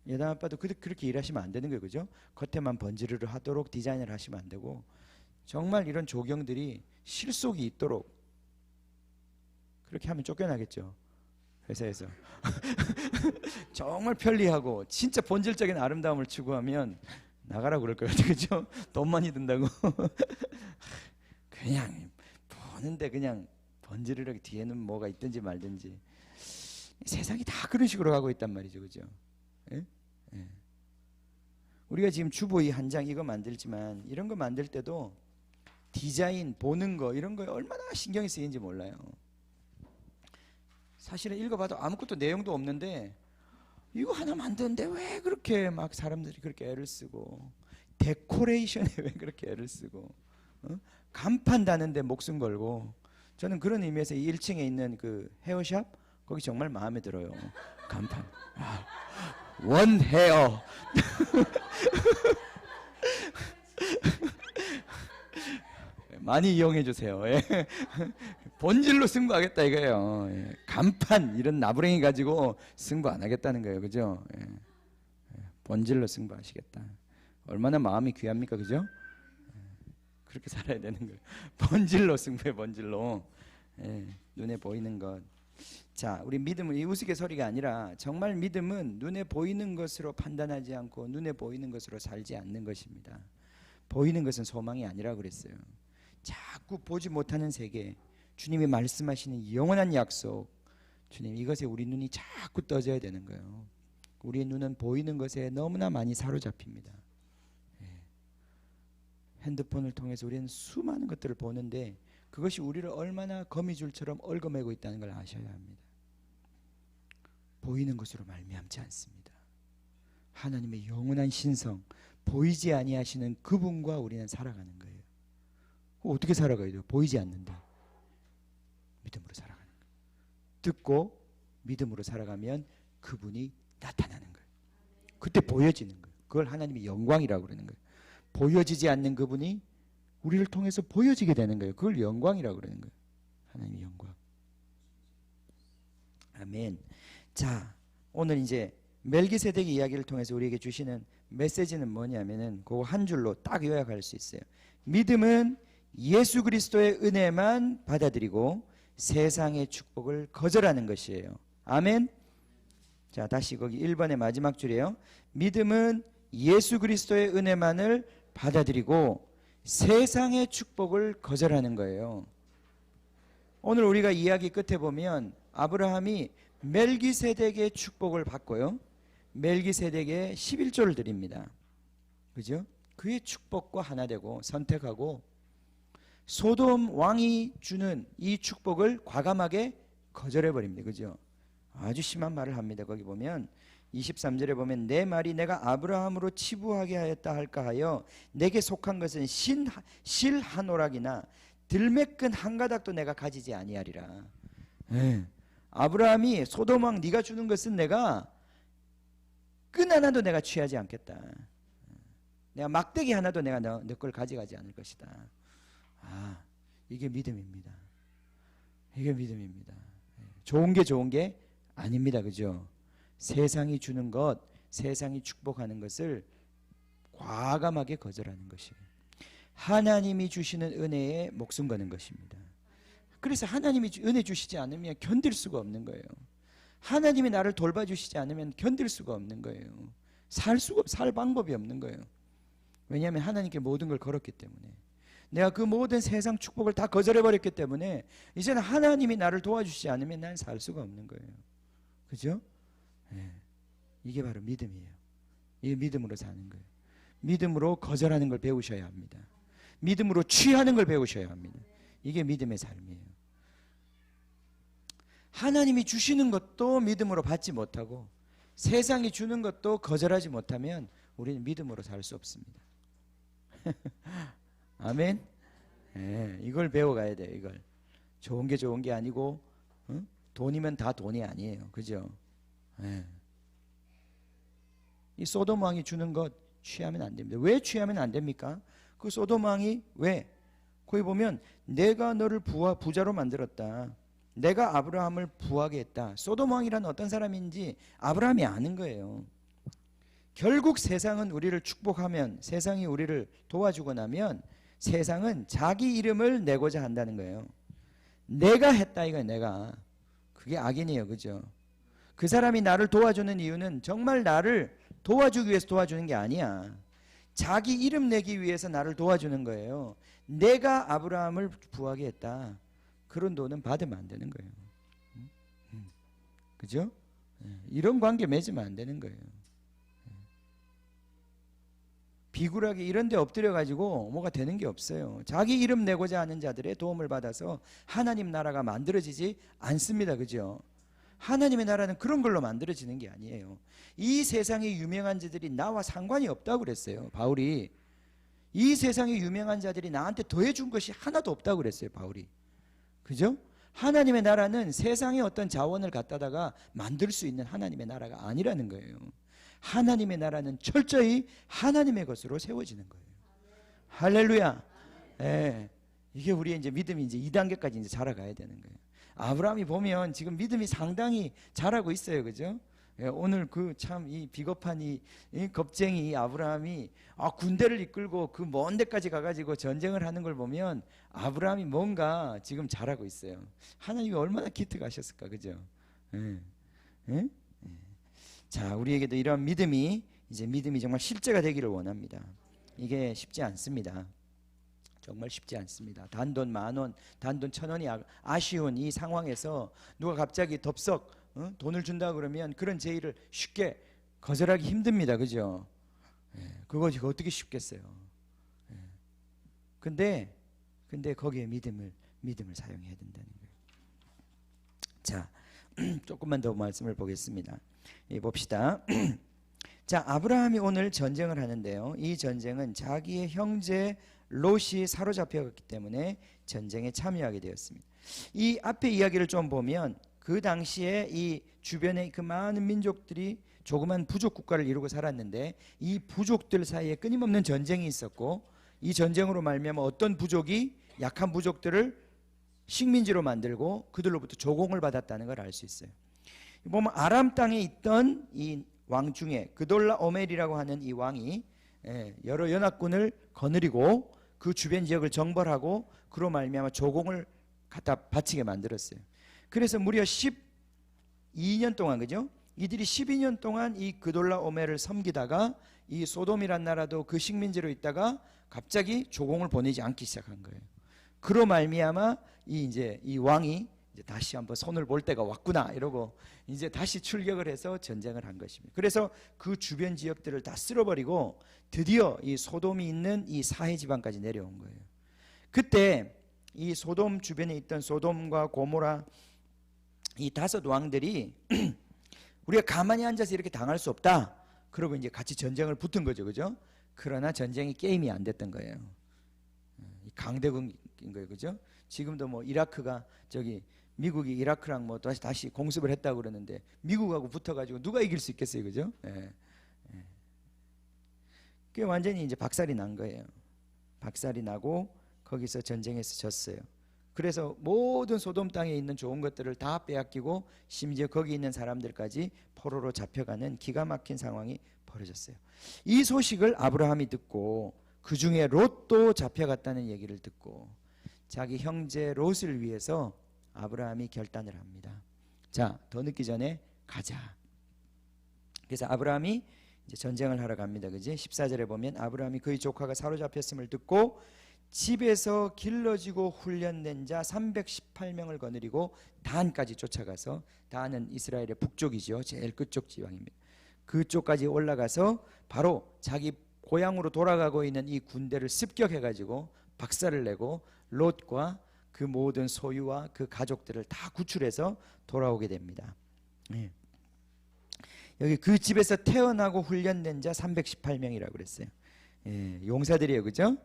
예단 아빠도 그렇게 일하시면 안 되는 거예요. 그죠? 겉에만 번지르르 하도록 디자인을 하시면 안 되고, 정말 이런 조경들이 실속이 있도록 그렇게 하면 쫓겨나겠죠. 회사에서. 정말 편리하고 진짜 본질적인 아름다움을 추구하면 나가라고 그럴 거예요. 그죠? 돈 많이 든다고. 그냥 보는데 그냥 번지르르 뒤에는 뭐가 있든지 말든지. 세상이 다 그런 식으로 가고 있단 말이죠. 그죠? 예? 예. 우리가 지금 주보의 한 장 이거 만들지만 이런 거 만들 때도 디자인 보는 거 이런 거에 얼마나 신경이 쓰이는지 몰라요. 사실은 읽어봐도 아무것도 내용도 없는데 이거 하나 만드는데 왜 그렇게 막 사람들이 그렇게 애를 쓰고, 데코레이션에 왜 그렇게 애를 쓰고, 간판 다는데 목숨 걸고. 저는 그런 의미에서 1층에 있는 그 헤어샵 거기 정말 마음에 들어요. 간판. 원 헤어. 많이 이용해 주세요. 예. 본질로 승부하겠다 이거예요. 예. 간판 이런 나부랭이 가지고 승부 안 하겠다는 거예요. 그죠? 예. 본질로 승부하시겠다. 얼마나 마음이 귀합니까? 그죠? 그렇게 살아야 되는 거예요. 본질로 승부해. 본질로. 예. 눈에 보이는 것. 자, 우리 믿음은 이 우스갯소리가 아니라 정말 믿음은 눈에 보이는 것으로 판단하지 않고 눈에 보이는 것으로 살지 않는 것입니다. 보이는 것은 소망이 아니라고 그랬어요. 자꾸 보지 못하는 세계, 주님이 말씀하시는 영원한 약속, 주님 이것에 우리 눈이 자꾸 떠져야 되는 거예요. 우리의 눈은 보이는 것에 너무나 많이 사로잡힙니다. 핸드폰을 통해서 우리는 수많은 것들을 보는데 그것이 우리를 얼마나 거미줄처럼 얽어매고 있다는 걸 아셔야 합니다. 보이는 것으로 말미암지 않습니다. 하나님의 영원한 신성, 보이지 아니하시는 그분과 우리는 살아가는 거예요. 어떻게 살아가야 돼요? 보이지 않는데 믿음으로 살아가는 거예요. 듣고 믿음으로 살아가면 그분이 나타나는 거예요. 그때 보여지는 거예요. 그걸 하나님의 영광이라고 그러는 거예요. 보여지지 않는 그분이 우리를 통해서 보여지게 되는 거예요. 그걸 영광이라고 그러는 거예요. 하나님의 영광. 아멘. 자, 오늘 이제 멜기세덱의 이야기를 통해서 우리에게 주시는 메시지는 뭐냐면은 그거 한 줄로 딱 요약할 수 있어요. 믿음은 예수 그리스도의 은혜만 받아들이고 세상의 축복을 거절하는 것이에요. 아멘. 자, 다시 거기 1번의 마지막 줄이에요. 믿음은 예수 그리스도의 은혜만을 받아들이고 세상의 축복을 거절하는 거예요. 오늘 우리가 이야기 끝에 보면 아브라함이 멜기세덱의 축복을 받고요, 멜기세덱의 11조를 드립니다. 그죠? 그의 축복과 하나 되고 선택하고 소돔 왕이 주는 이 축복을 과감하게 거절해 버립니다. 그죠? 아주 심한 말을 합니다. 거기 보면 23절에 보면 내 말이 내가 아브라함으로 치부하게 하였다 할까 하여 내게 속한 것은 실 한 오락이나 들매끈 한 가닥도 내가 가지지 아니하리라. 아브라함이 소돔 왕 네가 주는 것은 내가 끈 하나도 내가 취하지 않겠다. 내가 막대기 하나도 내가 너 걸 가져가지 않을 것이다. 아, 이게 믿음입니다. 이게 믿음입니다. 좋은 게 좋은 게 아닙니다. 그죠? 세상이 주는 것, 세상이 축복하는 것을 과감하게 거절하는 것이에요. 하나님이 주시는 은혜에 목숨 거는 것입니다. 그래서 하나님이 은혜 주시지 않으면 견딜 수가 없는 거예요. 하나님이 나를 돌봐주시지 않으면 견딜 수가 없는 거예요. 살 방법이 없는 거예요. 왜냐하면 하나님께 모든 걸 걸었기 때문에. 내가 그 모든 세상 축복을 다 거절해버렸기 때문에 이제는 하나님이 나를 도와주시지 않으면 난 살 수가 없는 거예요. 그죠? 네. 이게 바로 믿음이에요. 이게 믿음으로 사는 거예요. 믿음으로 거절하는 걸 배우셔야 합니다. 믿음으로 취하는 걸 배우셔야 합니다. 이게 믿음의 삶이에요. 하나님이 주시는 것도 믿음으로 받지 못하고 세상이 주는 것도 거절하지 못하면 우리는 믿음으로 살 수 없습니다. 아멘. 네, 이걸 배워가야 돼요. 이걸 좋은 게 좋은 게 아니고 돈이면 다 돈이 아니에요. 그죠? 예. 이 소돔 왕이 주는 것 취하면 안 됩니다. 왜 취하면 안 됩니까? 그 소돔 왕이 왜? 거기 보면 내가 너를 부자로 만들었다. 내가 아브라함을 부하게 했다. 소돔 왕이란 어떤 사람인지 아브라함이 아는 거예요. 결국 세상은 우리를 축복하면, 세상이 우리를 도와주고 나면 세상은 자기 이름을 내고자 한다는 거예요. 내가 했다 이거예요. 내가. 그게 악인이에요. 그죠? 그 사람이 나를 도와주는 이유는 정말 나를 도와주기 위해서 도와주는 게 아니야. 자기 이름 내기 위해서 나를 도와주는 거예요. 내가 아브라함을 부하게 했다. 그런 돈은 받으면 안 되는 거예요. 그죠? 이런 관계 맺으면 안 되는 거예요. 비굴하게 이런 데 엎드려 가지고 뭐가 되는 게 없어요. 자기 이름 내고자 하는 자들의 도움을 받아서 하나님 나라가 만들어지지 않습니다. 그죠? 하나님의 나라는 그런 걸로 만들어지는 게 아니에요. 이 세상의 유명한 자들이 나와 상관이 없다고 그랬어요. 바울이. 이 세상의 유명한 자들이 나한테 더해준 것이 하나도 없다고 그랬어요. 바울이. 그죠? 하나님의 나라는 세상의 어떤 자원을 갖다다가 만들 수 있는 하나님의 나라가 아니라는 거예요. 하나님의 나라는 철저히 하나님의 것으로 세워지는 거예요. 할렐루야. 예. 이게 우리의 이제 믿음이 이제 2단계까지 이제 자라가야 되는 거예요. 아브라함이 보면 지금 믿음이 상당히 자라고 있어요. 그죠? 예, 오늘 그 참 이 비겁한 이 겁쟁이 아브라함이 군대를 이끌고 그 먼 데까지 가가지고 전쟁을 하는 걸 보면 아브라함이 뭔가 지금 잘하고 있어요. 하나님이 얼마나 기특하셨을까. 그죠? 예. 예? 자, 우리에게도 이런 믿음이 이제 믿음이 정말 실제가 되기를 원합니다. 이게 쉽지 않습니다. 정말 쉽지 않습니다. 단돈 10,000원, 단돈 1,000원이 아쉬운 이 상황에서 누가 갑자기 덥석 돈을 준다 그러면 그런 제의를 쉽게 거절하기 힘듭니다. 그죠? 그거 어떻게 쉽겠어요? 근데 거기에 믿음을 사용해야 된다는 거예요. 자, 조금만 더 말씀을 보겠습니다. 봅시다. 자, 아브라함이 오늘 전쟁을 하는데요. 이 전쟁은 자기의 형제 롯이 사로잡혀갔기 때문에 전쟁에 참여하게 되었습니다. 이 앞에 이야기를 좀 보면 그 당시에 이 주변의 그 많은 민족들이 조그만 부족 국가를 이루고 살았는데 이 부족들 사이에 끊임없는 전쟁이 있었고 이 전쟁으로 말미암아 어떤 부족이 약한 부족들을 식민지로 만들고 그들로부터 조공을 받았다는 걸 알 수 있어요. 보면 아람 땅에 있던 이 왕 중에 그돌라 오멜이라고 하는 이 왕이 여러 연합군을 거느리고 그 주변 지역을 정벌하고 그로 말미암아 조공을 갖다 바치게 만들었어요. 그래서 무려 12년 동안, 그죠? 이들이 12년 동안 이 그돌라 오멜을 섬기다가 이 소돔이란 나라도 그 식민지로 있다가 갑자기 조공을 보내지 않기 시작한 거예요. 그로 말미암아 이 왕이 이제 다시 한번 손을 볼 때가 왔구나 이러고 이제 다시 출격을 해서 전쟁을 한 것입니다. 그래서 그 주변 지역들을 다 쓸어버리고 드디어 이 소돔이 있는 이 사해 지방까지 내려온 거예요. 그때 이 소돔 주변에 있던 소돔과 고모라 이 5 왕들이 우리가 가만히 앉아서 이렇게 당할 수 없다. 그러고 이제 같이 전쟁을 붙은 거죠, 그죠? 그러나 전쟁이 게임이 안 됐던 거예요. 강대국인 거예요, 그죠? 지금도 뭐 이라크가 미국이 이라크랑 뭐 다시 공습을 했다고 그러는데 미국하고 붙어가지고 누가 이길 수 있겠어요, 그죠? 그게 완전히 이제 박살이 난 거예요. 박살이 나고 거기서 전쟁에서 졌어요. 그래서 모든 소돔 땅에 있는 좋은 것들을 다 빼앗기고 심지어 거기 있는 사람들까지 포로로 잡혀가는 기가 막힌 상황이 벌어졌어요. 이 소식을 아브라함이 듣고 그 중에 롯도 잡혀갔다는 얘기를 듣고 자기 형제 롯을 위해서 아브라함이 결단을 합니다. 자, 더 늦기 전에 가자. 그래서 아브라함이 이제 전쟁을 하러 갑니다. 그지? 14절에 보면 아브라함이 그의 조카가 사로잡혔음을 듣고 집에서 길러지고 훈련된 자 318명을 거느리고 단까지 쫓아가서 단은 이스라엘의 북쪽이죠. 제일 끝쪽 지방입니다. 그쪽까지 올라가서 바로 자기 고향으로 돌아가고 있는 이 군대를 습격해가지고 박살을 내고 롯과 그 모든 소유와 그 가족들을 다 구출해서 돌아오게 됩니다. 여기 그 집에서 태어나고 훈련된 자 318명이라고 그랬어요. 용사들이에요, 그죠?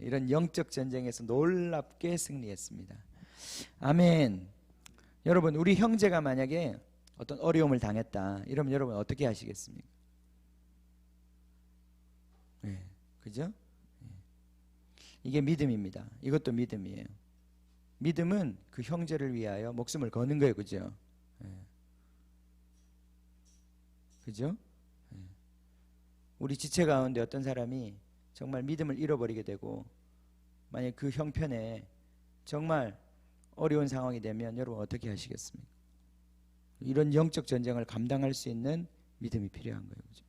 이런 영적 전쟁에서 놀랍게 승리했습니다. 아멘. 여러분, 우리 형제가 만약에 어떤 어려움을 당했다 이러면 여러분 어떻게 하시겠습니까? 네, 그죠? 이게 믿음입니다. 이것도 믿음이에요. 믿음은 그 형제를 위하여 목숨을 거는 거예요. 그죠? 그죠? 우리 지체 가운데 어떤 사람이 정말 믿음을 잃어버리게 되고 만약 그 형편에 정말 어려운 상황이 되면 여러분 어떻게 하시겠습니까? 이런 영적 전쟁을 감당할 수 있는 믿음이 필요한 거예요. 그죠?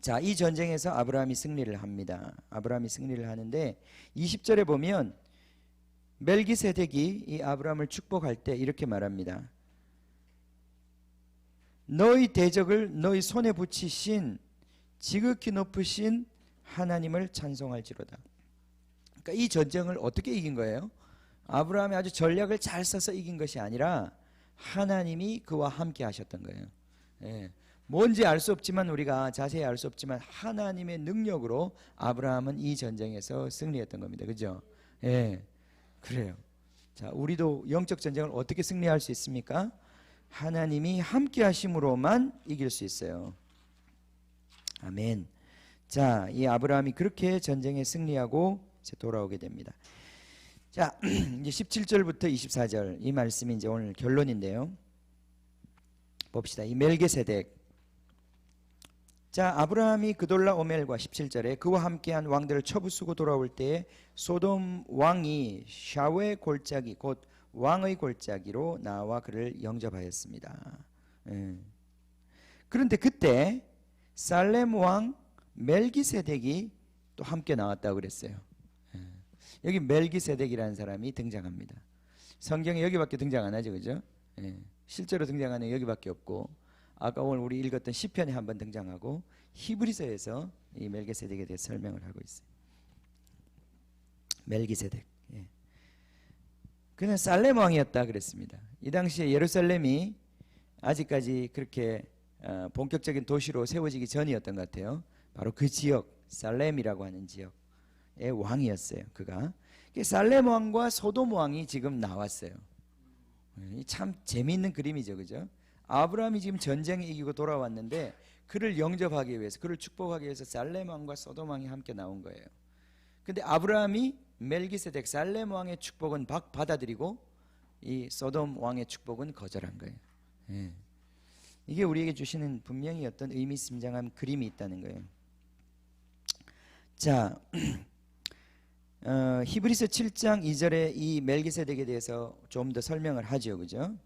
자, 이 전쟁에서 아브라함이 승리를 합니다. 아브라함이 승리를 하는데 20절에 보면 멜기세덱이 이 아브라함을 축복할 때 이렇게 말합니다. 너희 대적을 너희 손에 붙이신 지극히 높으신 하나님을 찬송할지로다. 그러니까 이 전쟁을 어떻게 이긴 거예요? 아브라함이 아주 전략을 잘 써서 이긴 것이 아니라 하나님이 그와 함께 하셨던 거예요. 예. 뭔지 알 수 없지만 우리가 자세히 알 수 없지만 하나님의 능력으로 아브라함은 이 전쟁에서 승리했던 겁니다. 그죠? 예. 그래요. 자, 우리도 영적 전쟁을 어떻게 승리할 수 있습니까? 하나님이 함께 하심으로만 이길 수 있어요. 아멘. 자, 이 아브라함이 그렇게 전쟁에 승리하고 이제 돌아오게 됩니다. 자, 이제 17절부터 24절 이 말씀이 이제 오늘 결론인데요. 봅시다. 이 멜기세덱. 자, 아브라함이 그돌라오멜과 17절에 그와 함께한 왕들을 처부수고 돌아올 때에 소돔 왕이 샤웨 골짜기 곧 왕의 골짜기로 나와 그를 영접하였습니다. 그런데 그때 살렘 왕 멜기세덱이 또 함께 나왔다고 그랬어요. 여기 멜기세덱이라는 사람이 등장합니다. 성경에 여기밖에 등장 안 하죠, 그죠? 실제로 등장하는 여기밖에 없고 아까 오늘 우리 읽었던 시편에 한번 등장하고 히브리서에서 이 멜기세덱에 대해 설명을 하고 있어요. 멜기세덱. 그는 살렘 왕이었다 그랬습니다. 이 당시에 예루살렘이 아직까지 그렇게 본격적인 도시로 세워지기 전이었던 것 같아요. 바로 그 지역 살렘이라고 하는 지역의 왕이었어요. 그가 살렘 왕과 소돔 왕이 지금 나왔어요. 참 재미있는 그림이죠, 그죠? 아브라함이 지금 전쟁에 이기고 돌아왔는데 그를 영접하기 위해서, 그를 축복하기 위해서 살렘 왕과 소돔 왕이 함께 나온 거예요. 근데 아브라함이 멜기세덱 살렘 왕의 축복은 받아들이고 이 소돔 왕의 축복은 거절한 거예요. 이게 우리에게 주시는 분명히 어떤 의미심장한 그림이 있다는 거예요. 자, 히브리서 7장 2절에 이 멜기세덱에 대해서 좀 더 설명을 하죠, 그죠?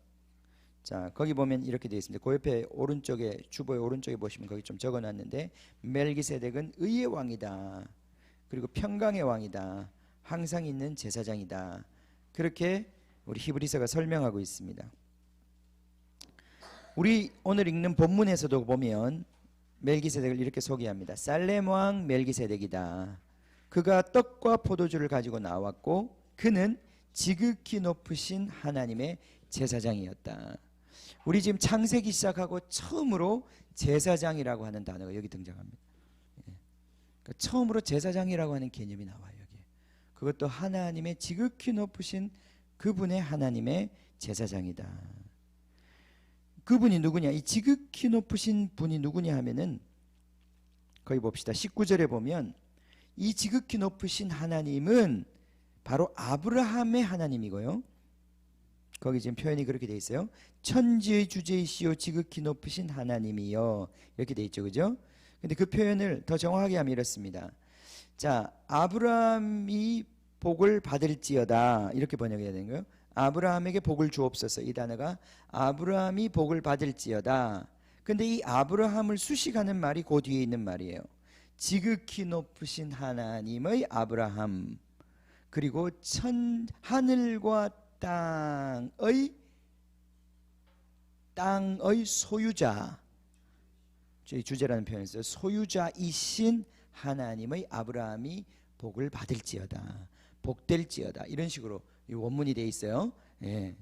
자, 거기 보면 이렇게 되어 있습니다. 그 옆에 오른쪽에 주보의 오른쪽에 보시면 거기 좀 적어놨는데 멜기세덱은 의의 왕이다. 그리고 평강의 왕이다. 항상 있는 제사장이다. 그렇게 우리 히브리서가 설명하고 있습니다. 우리 오늘 읽는 본문에서도 보면 멜기세덱을 이렇게 소개합니다. 살렘 왕 멜기세덱이다. 그가 떡과 포도주를 가지고 나왔고 그는 지극히 높으신 하나님의 제사장이었다. 우리 지금 창세기 시작하고 처음으로 제사장이라고 하는 단어가 여기 등장합니다. 그러니까 처음으로 제사장이라고 하는 개념이 나와요. 여기. 그것도 하나님의 지극히 높으신 그분의 하나님의 제사장이다. 그분이 누구냐? 이 지극히 높으신 분이 누구냐 하면은 거기 봅시다. 19절에 보면 이 지극히 높으신 하나님은 바로 아브라함의 하나님이고요. 거기 지금 표현이 그렇게 돼 있어요. 천지의 주제이시오 지극히 높으신 하나님이여 이렇게 돼 있죠, 그죠? 근데 그 표현을 더 정확하게 하면 이렇습니다. 자, 아브라함이 복을 받을지어다 이렇게 번역해야 되는 거예요. 아브라함에게 복을 주옵소서. 이 단어가 아브라함이 복을 받을지어다. 근데 이 아브라함을 수식하는 말이 그 뒤에 있는 말이에요. 지극히 높으신 하나님의 아브라함, 그리고 하늘과 땅의 소유자, 저희 주제라는 표현에서 소유자이신 하나님의 아브라함이 복을 받을지어다, 복될지어다 이런 식으로 이 원문이 돼 있어요.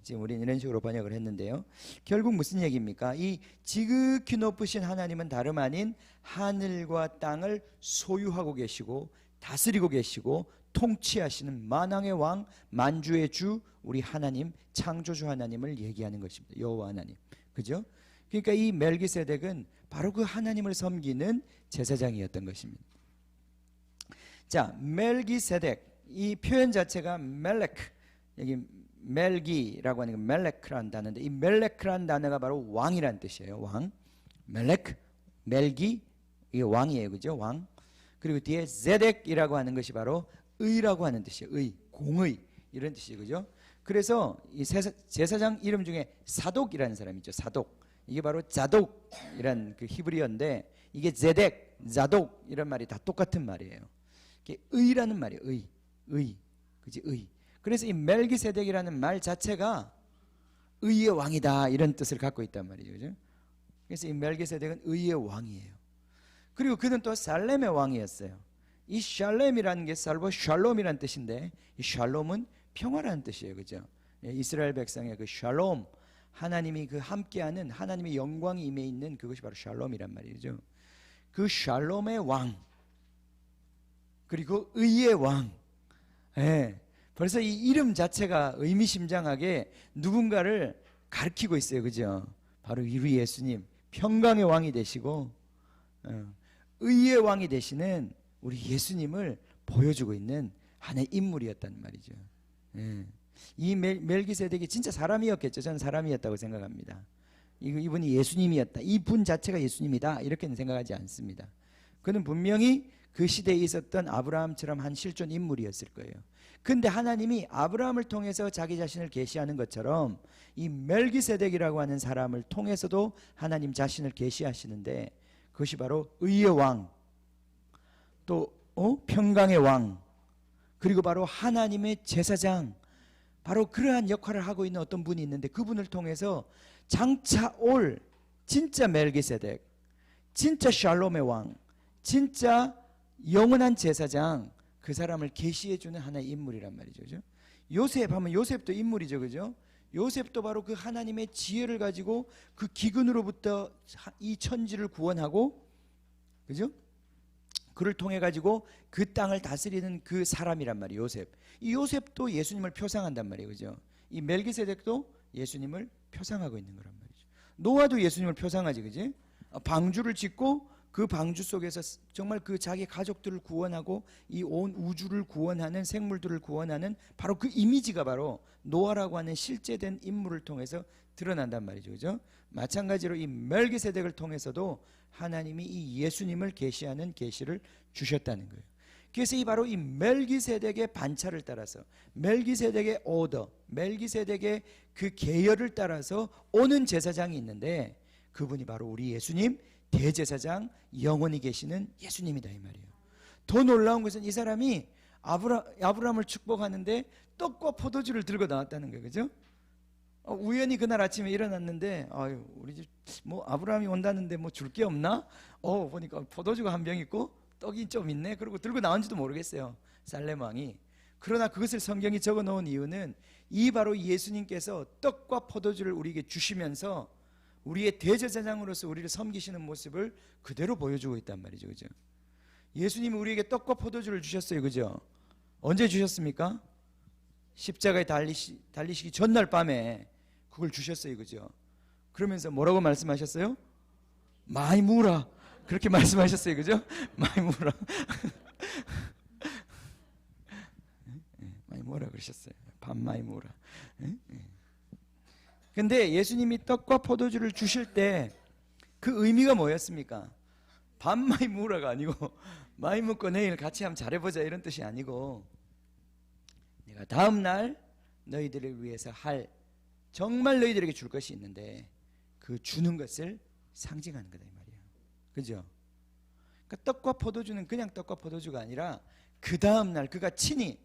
지금 우리는 이런 식으로 번역을 했는데요. 결국 무슨 얘기입니까? 이 지극히 높으신 하나님은 다름 아닌 하늘과 땅을 소유하고 계시고 다스리고 계시고 통치하시는 만왕의 왕, 만주의 주, 우리 하나님, 창조주 하나님을 얘기하는 것입니다. 여호와 하나님. 그죠? 그러니까 이 멜기세덱은 바로 그 하나님을 섬기는 제사장이었던 것입니다. 자, 멜기세덱, 이 표현 자체가 멜렉, 여기 멜기라고 하는 게 멜렉이라는 단어인데, 이 멜렉이라는 단어가 바로 왕이라는 뜻이에요. 왕. 멜렉, 멜기, 이게 왕이에요. 그죠? 왕. 그리고 뒤에 제덱이라고 하는 것이 바로 의라고 하는 뜻이에요. 의, 공의, 이런 뜻이에요. 그죠? 그래서 이 제사장 이름 중에 사독이라는 사람이 있죠. 사독. 이게 바로 자독이란 그 히브리어인데, 이게 제덱, 자독 이런 말이 다 똑같은 말이에요. 이게 의라는 말이에요. 의, 그지? 의. 그래서 이 멜기세덱이라는 말 자체가 의의 왕이다, 이런 뜻을 갖고 있단 말이죠. 그죠? 그래서 이 멜기세덱은 의의 왕이에요. 그리고 그는 또 살렘의 왕이었어요. 이 샬렘이라는 게 살보 샬롬이라는 뜻인데, 이 샬롬은 평화라는 뜻이에요. 그죠? 이스라엘 백성의 그 샬롬, 하나님이 그 함께하는 하나님의 영광이 임해 있는 그것이 바로 샬롬이란 말이죠. 그 샬롬의 왕, 그리고 의의 왕. 벌써 이 이름 자체가 의미심장하게 누군가를 가리키고 있어요. 그죠? 바로 우리 예수님, 평강의 왕이 되시고 의의 왕이 되시는 우리 예수님을 보여주고 있는 하나의 인물이었단 말이죠. 이 멜기세덱이 진짜 사람이었겠죠. 저는 사람이었다고 생각합니다. 이분이 예수님이었다, 이분 자체가 예수님이다, 이렇게는 생각하지 않습니다. 그는 분명히 그 시대에 있었던 아브라함처럼 한 실존 인물이었을 거예요. 근데 하나님이 아브라함을 통해서 자기 자신을 계시하는 것처럼 이 멜기세덱이라고 하는 사람을 통해서도 하나님 자신을 계시하시는데, 그것이 바로 의의 왕, 또 평강의 왕, 그리고 바로 하나님의 제사장, 바로 그러한 역할을 하고 있는 어떤 분이 있는데, 그분을 통해서 장차 올 진짜 멜기세덱, 진짜 샬롬의 왕, 진짜 영원한 제사장, 그 사람을 계시해주는 하나의 인물이란 말이죠. 그죠? 요셉 하면 요셉도 인물이죠. 그죠? 요셉도 바로 그 하나님의 지혜를 가지고 그 기근으로부터 이 천지를 구원하고, 그죠? 그를 통해 가지고 그 땅을 다스리는 그 사람이란 말이에요. 요셉. 이 요셉도 예수님을 표상한단 말이에요. 그죠? 이 멜기세덱도 예수님을 표상하고 있는 거란 말이죠. 노아도 예수님을 표상하지. 그지? 방주를 짓고 그 방주 속에서 정말 그 자기 가족들을 구원하고 이 온 우주를 구원하는, 생물들을 구원하는 바로 그 이미지가 바로 노아라고 하는 실제된 인물을 통해서 드러난단 말이죠. 그죠? 마찬가지로 이 멜기세덱을 통해서도 하나님이 이 예수님을 계시하는 계시를 주셨다는 거예요. 그래서 이 바로 이 멜기세덱의 반차를 따라서, 멜기세덱의 오더, 멜기세덱의 그 계열을 따라서 오는 제사장이 있는데, 그분이 바로 우리 예수님 대제사장, 영원히 계시는 예수님이다, 이 말이에요. 더 놀라운 것은 이 사람이 아브라함을 축복하는데 떡과 포도주를 들고 나왔다는 거예요. 그죠? 우연히 그날 아침에 일어났는데, 아유, 우리 집 뭐 아브라함이 온다는데 뭐 줄 게 없나? 보니까 포도주가 한 병 있고 떡이 좀 있네. 그리고 들고 나온지도 모르겠어요, 살렘 왕이. 그러나 그것을 성경이 적어 놓은 이유는 이 바로 예수님께서 떡과 포도주를 우리에게 주시면서 우리의 대제사장으로서 우리를 섬기시는 모습을 그대로 보여주고 있단 말이죠. 그죠? 예수님이 우리에게 떡과 포도주를 주셨어요. 그죠? 언제 주셨습니까? 십자가에 달리시기 전날 밤에 그걸 주셨어요. 그죠? 그러면서 뭐라고 말씀하셨어요? 많이 무라, 그렇게 말씀하셨어요. 그죠? 많이 무라. 많이 무라 그러셨어요. 밥 많이 무라. 근데 예수님이 떡과 포도주를 주실 때 그 의미가 뭐였습니까? 밥 많이 무라가 아니고 많이 먹고 내일 같이 한번 잘해보자, 이런 뜻이 아니고, 내가 다음 날 너희들을 위해서 할, 정말 너희들에게 줄 것이 있는데 그 주는 것을 상징하는 거다, 이 말이에요. 그죠? 그러니까 떡과 포도주는 그냥 떡과 포도주가 아니라 그 다음 날 그가 친히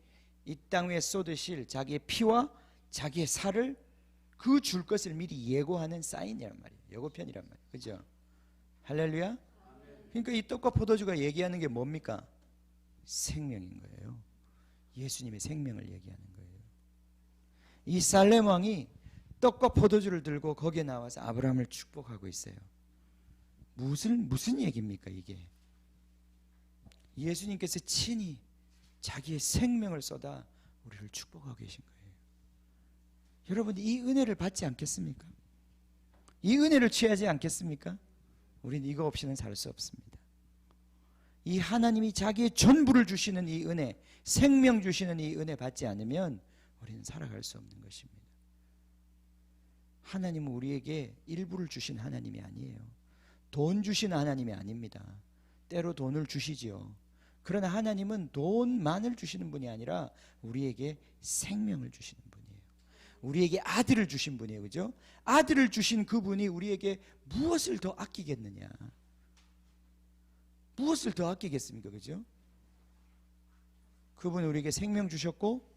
이 땅 위에 쏟으실 자기의 피와 자기의 살을 그 줄 것을 미리 예고하는 사인이란 말이에요. 예고편이란 말이에요. 그죠? 할렐루야. 그러니까 이 떡과 포도주가 얘기하는 게 뭡니까? 생명인 거예요. 예수님의 생명을 얘기하는 거예요. 이 살렘 왕이 떡과 포도주를 들고 거기에 나와서 아브라함을 축복하고 있어요. 무슨 얘기입니까 이게? 예수님께서 친히 자기의 생명을 쏟아 우리를 축복하고 계신 거예요. 여러분, 이 은혜를 받지 않겠습니까? 이 은혜를 취하지 않겠습니까? 우리는 이거 없이는 살 수 없습니다. 이 하나님이 자기의 전부를 주시는 이 은혜, 생명 주시는 이 은혜 받지 않으면 우리는 살아갈 수 없는 것입니다. 하나님은 우리에게 일부를 주신 하나님이 아니에요. 돈 주신 하나님이 아닙니다. 때로 돈을 주시지요. 그러나 하나님은 돈만을 주시는 분이 아니라 우리에게 생명을 주시는 분이에요. 우리에게 아들을 주신 분이에요. 그죠? 아들을 주신 그분이 우리에게 무엇을 더 아끼겠느냐? 무엇을 더 아끼겠습니까? 그죠? 그분이 우리에게 생명 주셨고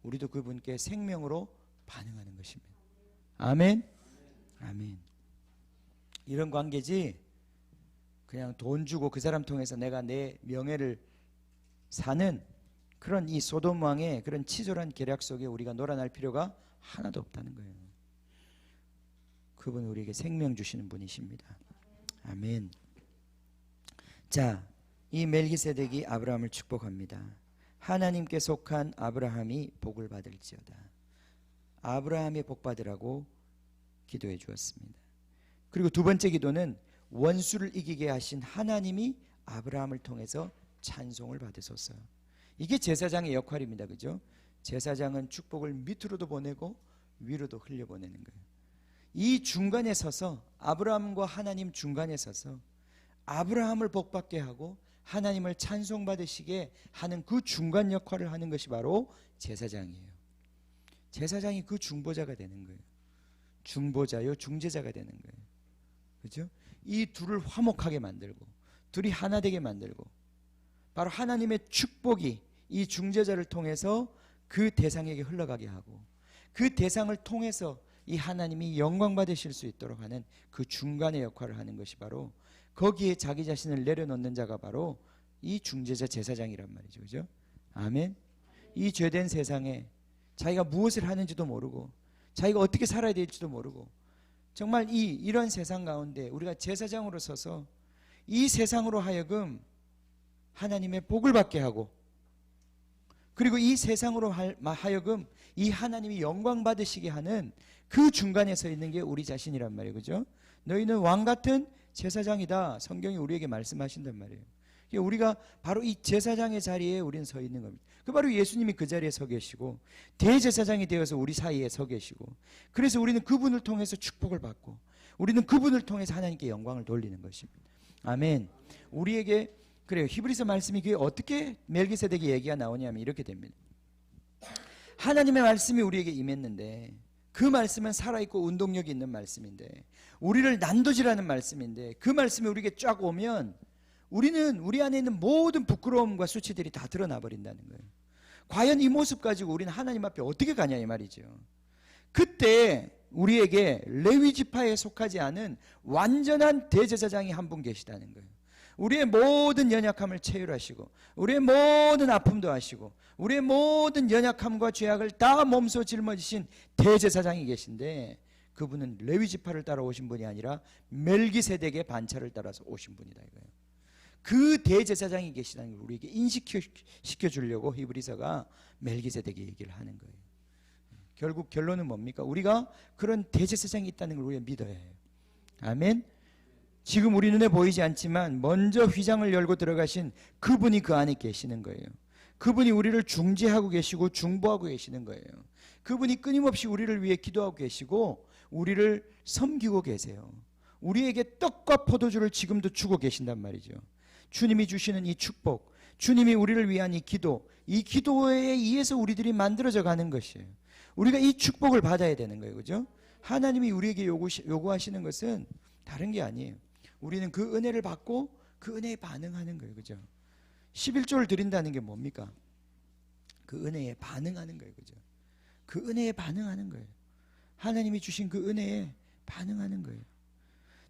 우리도 그분께 생명으로 반응하는 것입니다. 아멘. 아멘. 이런 관계지 그냥 돈 주고 그 사람 통해서 내가 내 명예를 사는 그런 이 소돔 왕의 그런 치졸한 계략 속에 우리가 놀아날 필요가 하나도 없다는 거예요. 그분은 우리에게 생명 주시는 분이십니다. 아멘. 자, 이 멜기세덱이 아브라함을 축복합니다. 하나님께 속한 아브라함이 복을 받을지어다. 아브라함의 복 받으라고 기도해 주었습니다. 그리고 두 번째 기도는 원수를 이기게 하신 하나님이 아브라함을 통해서 찬송을 받으소서. 이게 제사장의 역할입니다. 그죠? 제사장은 축복을 밑으로도 보내고 위로도 흘려보내는 거예요. 이 중간에 서서 아브라함과 하나님 중간에 서서 아브라함을 복받게 하고 하나님을 찬송받으시게 하는 그 중간 역할을 하는 것이 바로 제사장이에요. 제사장이 그 중보자가 되는 거예요. 중보자요 중재자가 되는 거예요. 그렇죠? 이 둘을 화목하게 만들고 둘이 하나 되게 만들고 바로 하나님의 축복이 이 중재자를 통해서 그 대상에게 흘러가게 하고 그 대상을 통해서 이 하나님이 영광 받으실 수 있도록 하는 그 중간의 역할을 하는 것이 바로 거기에 자기 자신을 내려놓는 자가 바로 이 중재자 제사장이란 말이죠. 그죠? 아멘. 이 죄된 세상에 자기가 무엇을 하는지도 모르고 자기가 어떻게 살아야 될지도 모르고 정말 이런 세상 가운데 우리가 제사장으로 서서 이 세상으로 하여금 하나님의 복을 받게 하고 그리고 이 세상으로 하여금 이 하나님이 영광 받으시게 하는 그 중간에 서 있는 게 우리 자신이란 말이에요. 그죠? 너희는 왕같은 제사장이다. 성경이 우리에게 말씀하신단 말이에요. 우리가 바로 이 제사장의 자리에 우리는 서 있는 겁니다. 그 바로 예수님이 그 자리에 서 계시고 대제사장이 되어서 우리 사이에 서 계시고 그래서 우리는 그분을 통해서 축복을 받고 우리는 그분을 통해서 하나님께 영광을 돌리는 것입니다. 아멘. 우리에게 그래요. 히브리서 말씀이 그게 어떻게 멜기세덱의 얘기가 나오냐면 이렇게 됩니다. 하나님의 말씀이 우리에게 임했는데 그 말씀은 살아있고 운동력이 있는 말씀인데 우리를 난도질하는 말씀인데 그 말씀이 우리에게 쫙 오면 우리는 우리 안에 있는 모든 부끄러움과 수치들이 다 드러나 버린다는 거예요. 과연 이 모습 가지고 우리는 하나님 앞에 어떻게 가냐 이 말이죠. 그때 우리에게 레위 지파에 속하지 않은 완전한 대제사장이 한 분 계시다는 거예요. 우리의 모든 연약함을 체휼하시고 우리의 모든 아픔도 하시고 우리의 모든 연약함과 죄악을 다 몸소 짊어지신 대제사장이 계신데 그분은 레위 지파를 따라 오신 분이 아니라 멜기세덱의 반차를 따라서 오신 분이다 이거예요. 그 대제사장이 계시다는 걸 우리에게 인식시켜 주려고 히브리서가 멜기세덱의 얘기를 하는 거예요. 결국 결론은 뭡니까? 우리가 그런 대제사장이 있다는 걸 우리가 믿어야 해요. 아멘. 지금 우리 눈에 보이지 않지만 먼저 휘장을 열고 들어가신 그분이 그 안에 계시는 거예요. 그분이 우리를 중재하고 계시고 중보하고 계시는 거예요. 그분이 끊임없이 우리를 위해 기도하고 계시고 우리를 섬기고 계세요. 우리에게 떡과 포도주를 지금도 주고 계신단 말이죠. 주님이 주시는 이 축복, 주님이 우리를 위한 이 기도, 이 기도에 의해서 우리들이 만들어져 가는 것이에요. 우리가 이 축복을 받아야 되는 거예요. 그죠? 하나님이 우리에게 요구하시는 것은 다른 게 아니에요. 우리는 그 은혜를 받고 그 은혜에 반응하는 거예요. 그죠? 11조를 드린다는 게 뭡니까? 그 은혜에 반응하는 거예요. 그죠? 그 은혜에 반응하는 거예요. 하나님이 주신 그 은혜에 반응하는 거예요.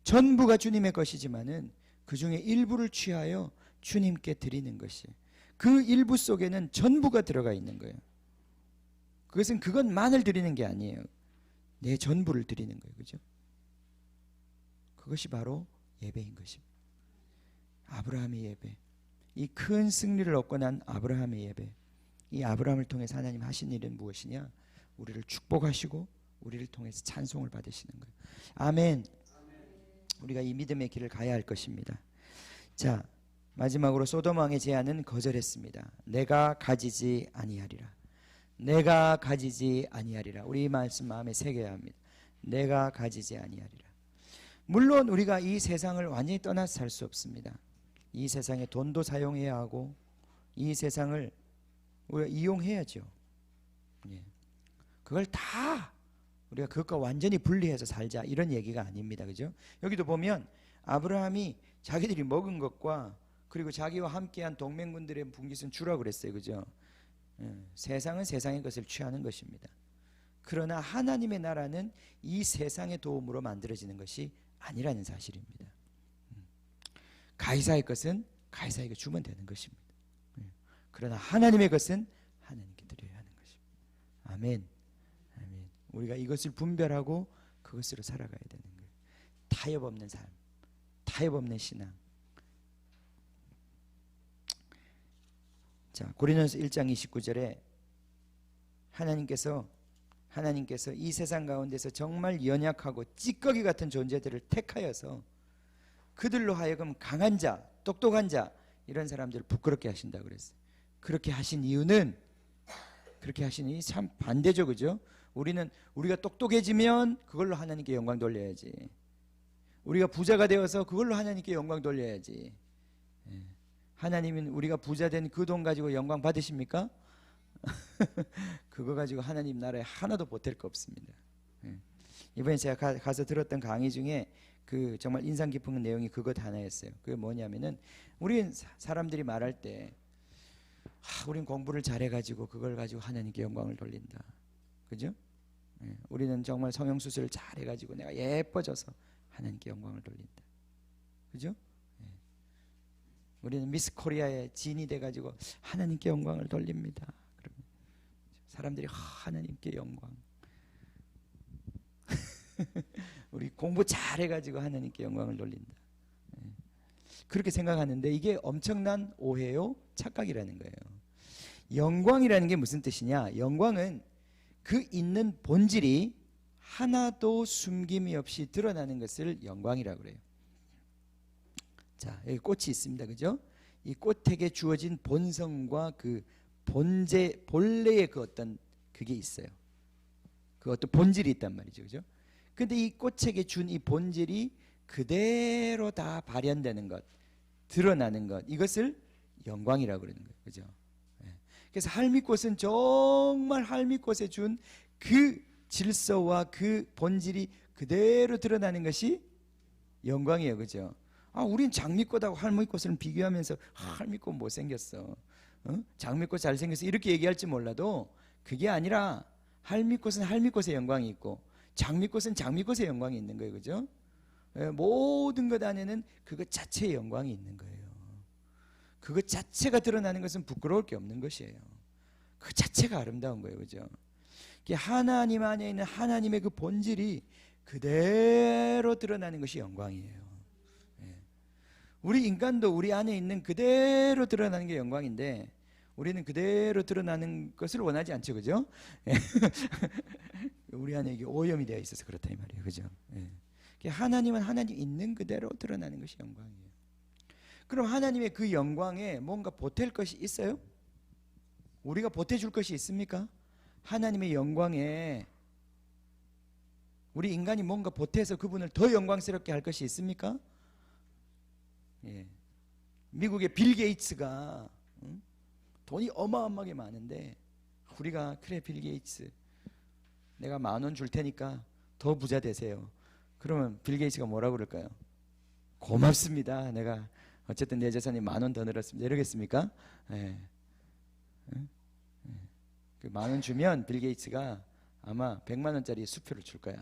전부가 주님의 것이지만은 그 중에 일부를 취하여 주님께 드리는 것이 그 일부 속에는 전부가 들어가 있는 거예요. 그것은 그것만을 드리는 게 아니에요. 내 전부를 드리는 거예요. 그죠? 그것이 바로 예배인 것입니다. 아브라함의 예배, 이 큰 승리를 얻고 난 아브라함의 예배, 이 아브라함을 통해서 하나님 하신 일은 무엇이냐? 우리를 축복하시고 우리를 통해서 찬송을 받으시는 거예요. 아멘. 우리가 이 믿음의 길을 가야 할 것입니다. 자, 마지막으로 소돔 왕의 제안은 거절했습니다. 내가 가지지 아니하리라. 내가 가지지 아니하리라. 우리 이 말씀 마음에 새겨야 합니다. 내가 가지지 아니하리라. 물론 우리가 이 세상을 완전히 떠나서 살 수 없습니다. 이 세상에 돈도 사용해야 하고 이 세상을 우리가 이용해야죠. 예. 그걸 다 우리가 그것과 완전히 분리해서 살자 이런 얘기가 아닙니다. 그죠? 여기도 보면 아브라함이 자기들이 먹은 것과 그리고 자기와 함께한 동맹군들의 분깃은 주라고 그랬어요. 그죠? 세상은 세상의 것을 취하는 것입니다. 그러나 하나님의 나라는 이 세상의 도움으로 만들어지는 것이 아니라는 사실입니다. 가이사의 것은 가이사에게 주면 되는 것입니다. 그러나 하나님의 것은 하나님께 드려야 하는 것입니다. 아멘. 아멘. 우리가 이것을 분별하고 그것으로 살아가야 되는 거예요. 타협 없는 삶, 타협 없는 신앙. 자, 고린도전서 1장 29절에 하나님께서 이 세상 가운데서 정말 연약하고 찌꺼기 같은 존재들을 택하여서 그들로 하여금 강한 자, 똑똑한 자 이런 사람들을 부끄럽게 하신다고 그랬어요. 그렇게 하신 이유는 그렇게 하시니 참 반대죠. 그죠? 우리가 똑똑해지면 그걸로 하나님께 영광 돌려야지. 우리가 부자가 되어서 그걸로 하나님께 영광 돌려야지. 하나님은 우리가 부자 된 그 돈 가지고 영광 받으십니까? 그거 가지고 하나님 나라에 하나도 보탤 거 없습니다. 이번에 제가 가서 들었던 강의 중에 그 정말 인상 깊은 내용이 그것 하나였어요. 그게 뭐냐면은 우리 사람들이 말할 때 우린 공부를 잘해가지고 그걸 가지고 하나님께 영광을 돌린다. 그죠? 우리는 정말 성형수술을 잘해가지고 내가 예뻐져서 하나님께 영광을 돌린다. 그죠? 우리는 미스 코리아의 진이 돼가지고 하나님께 영광을 돌립니다. 그러면 사람들이 하나님께 영광. 우리 공부 잘해가지고 하나님께 영광을 돌린다. 그렇게 생각하는데 이게 엄청난 오해요, 착각이라는 거예요. 영광이라는 게 무슨 뜻이냐? 영광은 그 있는 본질이 하나도 숨김이 없이 드러나는 것을 영광이라고 그래요. 자, 여기 꽃이 있습니다. 그죠? 이 꽃에게 주어진 본성과 그 본래의 그 어떤 그게 있어요. 그 어떤 본질이 있단 말이죠. 그죠? 근데 이 꽃에게 준 이 본질이 그대로 다 발현되는 것, 드러나는 것, 이것을 영광이라고 그러는 거예요. 그죠? 그래서 할미꽃은 정말 할미꽃에 준 그 질서와 그 본질이 그대로 드러나는 것이 영광이에요. 그죠? 우린 장미꽃하고 할미꽃을 비교하면서 할미꽃 못생겼어. 장미꽃 잘생겼어. 이렇게 얘기할지 몰라도 그게 아니라 할미꽃은 할미꽃의 영광이 있고 장미꽃은 장미꽃의 영광이 있는 거예요. 그죠? 모든 것 안에는 그것 자체의 영광이 있는 거예요. 그것 자체가 드러나는 것은 부끄러울 게 없는 것이에요. 그 자체가 아름다운 거예요. 그죠? 하나님 안에 있는 하나님의 그 본질이 그대로 드러나는 것이 영광이에요. 우리 인간도 우리 안에 있는 그대로 드러나는 게 영광인데 우리는 그대로 드러나는 것을 원하지 않죠. 그죠? 우리 안에 이게 오염이 되어 있어서 그렇다 이 말이에요. 그죠? 하나님은 하나님 있는 그대로 드러나는 것이 영광이에요. 그럼 하나님의 그 영광에 뭔가 보탤 것이 있어요? 우리가 보태줄 것이 있습니까? 하나님의 영광에 우리 인간이 뭔가 보태서 그분을 더 영광스럽게 할 것이 있습니까? 미국의 빌 게이츠가 돈이 어마어마하게 많은데 우리가 그래 빌 게이츠 내가 10,000원 줄 테니까 더 부자 되세요. 그러면 빌 게이츠가 뭐라고 그럴까요? 고맙습니다. 내가 어쨌든 내 재산이 10,000원 더 늘었습니다. 이러겠습니까? 그 10,000원 주면 빌 게이츠가 아마 100만 원짜리 수표를 줄 거야.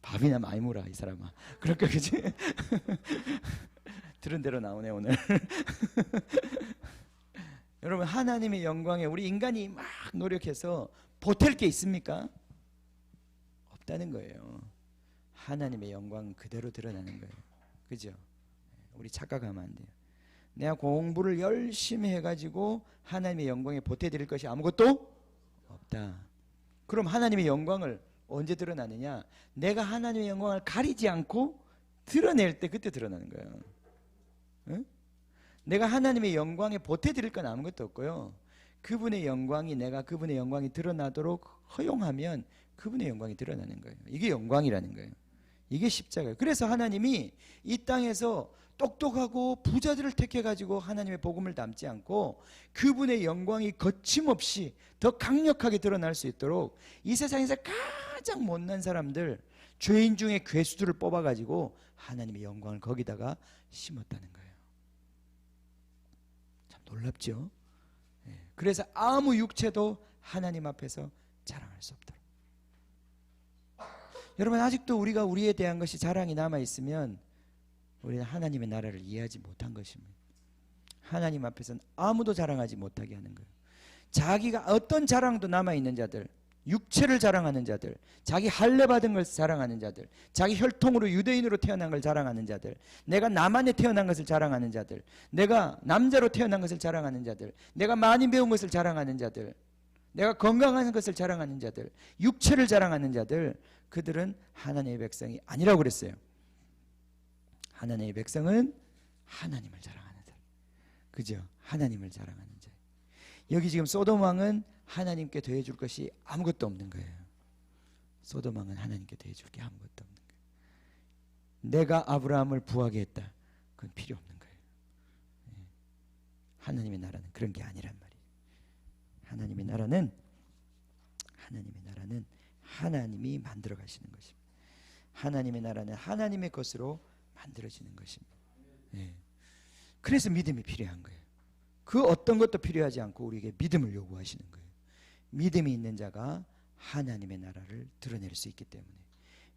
밥이나 많이 물어 이 사람아. 그럴까 그지? 들은 대로 나오네 오늘. 여러분 하나님의 영광에 우리 인간이 막 노력해서 보탤 게 있습니까? 없다는 거예요. 하나님의 영광 그대로 드러나는 거예요. 그죠? 우리 착각하면 안 돼요. 내가 공부를 열심히 해가지고 하나님의 영광에 보태드릴 것이 아무것도 없다. 그럼 하나님의 영광을 언제 드러나느냐? 내가 하나님의 영광을 가리지 않고 드러낼 때 그때 드러나는 거예요. 응? 내가 하나님의 영광에 보태드릴 건 아무것도 없고요. 그분의 영광이, 내가 그분의 영광이 드러나도록 허용하면 그분의 영광이 드러나는 거예요. 이게 영광이라는 거예요. 이게 십자가예요. 그래서 하나님이 이 땅에서 똑똑하고 부자들을 택해가지고 하나님의 복음을 담지 않고 그분의 영광이 거침없이 더 강력하게 드러날 수 있도록 이 세상에서 가장 못난 사람들, 죄인 중에 괴수들을 뽑아가지고 하나님의 영광을 거기다가 심었다는 거예요. 참 놀랍죠? 그래서 아무 육체도 하나님 앞에서 자랑할 수 없도록. 여러분, 아직도 우리가 우리에 대한 것이 자랑이 남아있으면 우리는 하나님의 나라를 이해하지 못한 것입니다. 하나님 앞에서는 아무도 자랑하지 못하게 하는 거예요. 자기가 어떤 자랑도 남아있는 자들, 육체를 자랑하는 자들, 자기 할례 받은 걸 자랑하는 자들, 자기 혈통으로 유대인으로 태어난 걸 자랑하는 자들, 내가 남한에 태어난 것을 자랑하는 자들, 내가 남자로 태어난 것을 자랑하는 자들, 내가 많이 배운 것을 자랑하는 자들, 내가 건강한 것을 자랑하는 자들, 육체를 자랑하는 자들, 그들은 하나님의 백성이 아니라고 그랬어요. 하나님의 백성은 하나님을 자랑하는 자. 그죠? 하나님을 자랑하는 자. 여기 지금 소돔 왕은 하나님께 더해줄 것이 아무것도 없는 거예요. 소돔 왕은 하나님께 더해줄 게 아무것도 없는 거예요. 내가 아브라함을 부하게 했다. 그건 필요 없는 거예요. 하나님의 나라는 그런 게 아니란 말이에요. 하나님의 나라는 하나님이 만들어 가시는 것입니다. 하나님의 나라는 하나님의 것으로 만들어지는 것입니다. 그래서 믿음이 필요한 거예요. 그 어떤 것도 필요하지 않고 우리에게 믿음을 요구하시는 거예요. 믿음이 있는 자가 하나님의 나라를 드러낼 수 있기 때문에,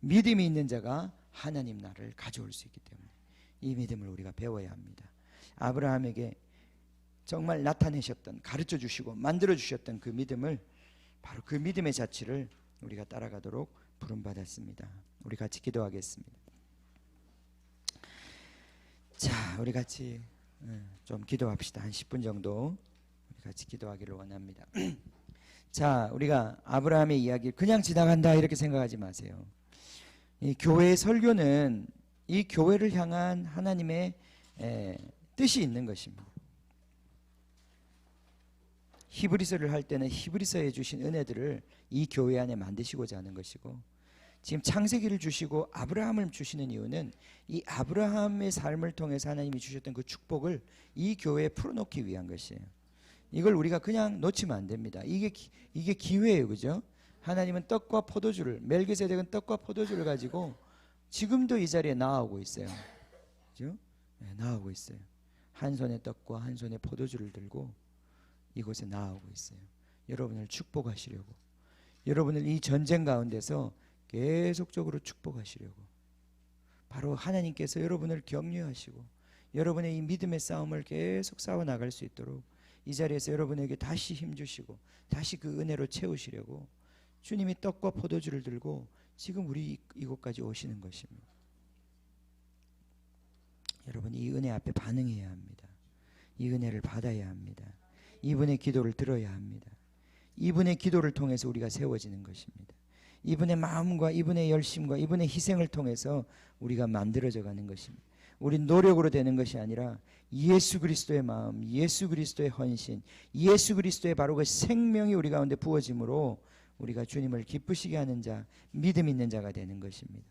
믿음이 있는 자가 하나님 나라를 가져올 수 있기 때문에 이 믿음을 우리가 배워야 합니다. 아브라함에게 정말 나타내셨던, 가르쳐 주시고 만들어 주셨던 그 믿음을, 바로 그 믿음의 자취를 우리가 따라가도록 부름받았습니다. 우리 같이 기도하겠습니다. 자, 우리 같이 좀 기도합시다. 한 10분 정도 우리 같이 기도하기를 원합니다. 자, 우리가 아브라함의 이야기 그냥 지나간다 이렇게 생각하지 마세요. 이 교회의 설교는 이 교회를 향한 하나님의 뜻이 있는 것입니다. 히브리서를 할 때는 히브리서에 주신 은혜들을 이 교회 안에 만드시고자 하는 것이고, 지금 창세기를 주시고 아브라함을 주시는 이유는 이 아브라함의 삶을 통해서 하나님이 주셨던 그 축복을 이 교회에 풀어놓기 위한 것이에요. 이걸 우리가 그냥 놓치면 안 됩니다. 이게 기회예요, 그죠? 하나님은 떡과 포도주를, 멜기세덱은 떡과 포도주를 가지고 지금도 이 자리에 나아오고 있어요. 그죠? 네, 나아오고 있어요. 한 손에 떡과 한 손에 포도주를 들고 이곳에 나아오고 있어요. 여러분을 축복하시려고, 여러분을 이 전쟁 가운데서 계속적으로 축복하시려고, 바로 하나님께서 여러분을 격려하시고 여러분의 이 믿음의 싸움을 계속 싸워나갈 수 있도록 이 자리에서 여러분에게 다시 힘주시고 다시 그 은혜로 채우시려고 주님이 떡과 포도주를 들고 지금 우리 이곳까지 오시는 것입니다. 여러분, 이 은혜 앞에 반응해야 합니다. 이 은혜를 받아야 합니다. 이분의 기도를 들어야 합니다. 이분의 기도를 통해서 우리가 세워지는 것입니다. 이분의 마음과 이분의 열심과 이분의 희생을 통해서 우리가 만들어져 가는 것입니다. 우리 노력으로 되는 것이 아니라 예수 그리스도의 마음, 예수 그리스도의 헌신, 예수 그리스도의 바로 그 생명이 우리 가운데 부어짐으로 우리가 주님을 기쁘시게 하는 자, 믿음 있는 자가 되는 것입니다.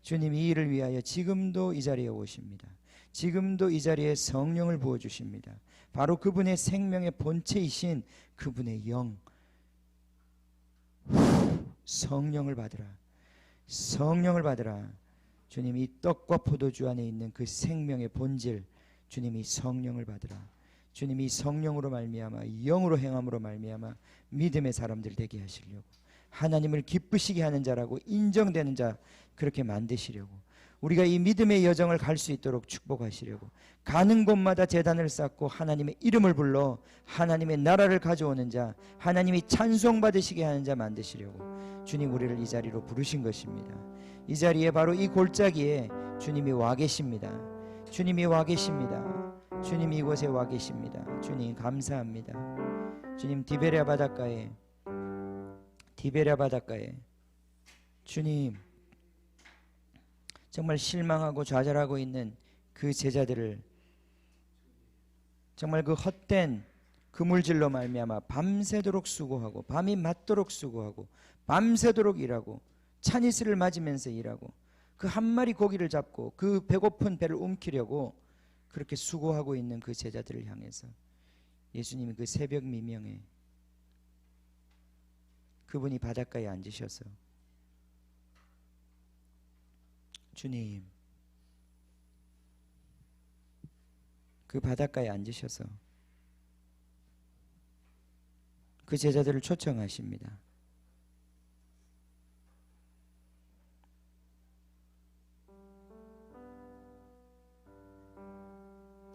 주님이 이 일을 위하여 지금도 이 자리에 오십니다. 지금도 이 자리에 성령을 부어주십니다. 바로 그분의 생명의 본체이신 그분의 영, 성령을 받으라, 성령을 받으라. 주님이 떡과 포도주 안에 있는 그 생명의 본질, 주님이 성령을 받으라. 주님이 성령으로 말미암아 영으로 행함으로 말미암아 믿음의 사람들 되게 하시려고, 하나님을 기쁘시게 하는 자라고 인정되는 자 그렇게 만드시려고, 우리가 이 믿음의 여정을 갈 수 있도록 축복하시려고, 가는 곳마다 제단을 쌓고 하나님의 이름을 불러 하나님의 나라를 가져오는 자, 하나님이 찬송받으시게 하는 자 만드시려고 주님 우리를 이 자리로 부르신 것입니다. 이 자리에 바로 이 골짜기에 주님이 와 계십니다. 주님이 와 계십니다. 주님 이곳에 와 계십니다. 주님 감사합니다. 주님 디베랴 바닷가에 주님 정말 실망하고 좌절하고 있는 그 제자들을 정말 그 헛된 그물질로 말미암아 밤새도록 수고하고 밤이 맞도록 수고하고 밤새도록 일하고 찬이슬을 맞으면서 일하고 그 한 마리 고기를 잡고 그 배고픈 배를 움키려고 그렇게 수고하고 있는 그 제자들을 향해서 예수님이 그 새벽 미명에 그분이 바닷가에 앉으셔서 주님 그 바닷가에 앉으셔서 그 제자들을 초청하십니다.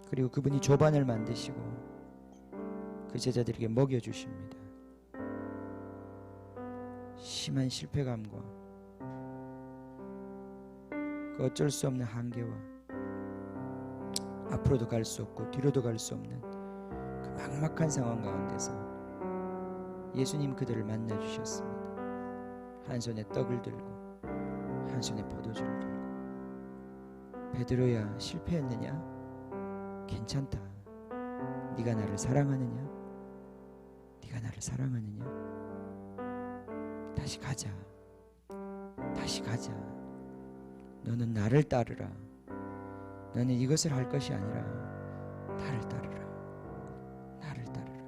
그리고 그분이 조반을 만드시고 그 제자들에게 먹여주십니다. 심한 실패감과 그 어쩔 수 없는 한계와 앞으로도 갈 수 없고 뒤로도 갈 수 없는 그 막막한 상황 가운데서 예수님 그들을 만나주셨습니다. 한 손에 떡을 들고 한 손에 포도주를 들고 베드로야 실패했느냐? 괜찮다. 네가 나를 사랑하느냐? 네가 나를 사랑하느냐? 다시 가자. 다시 가자. 너는 나를 따르라. 너는 이것을 할 것이 아니라 나를 따르라. 나를 따르라.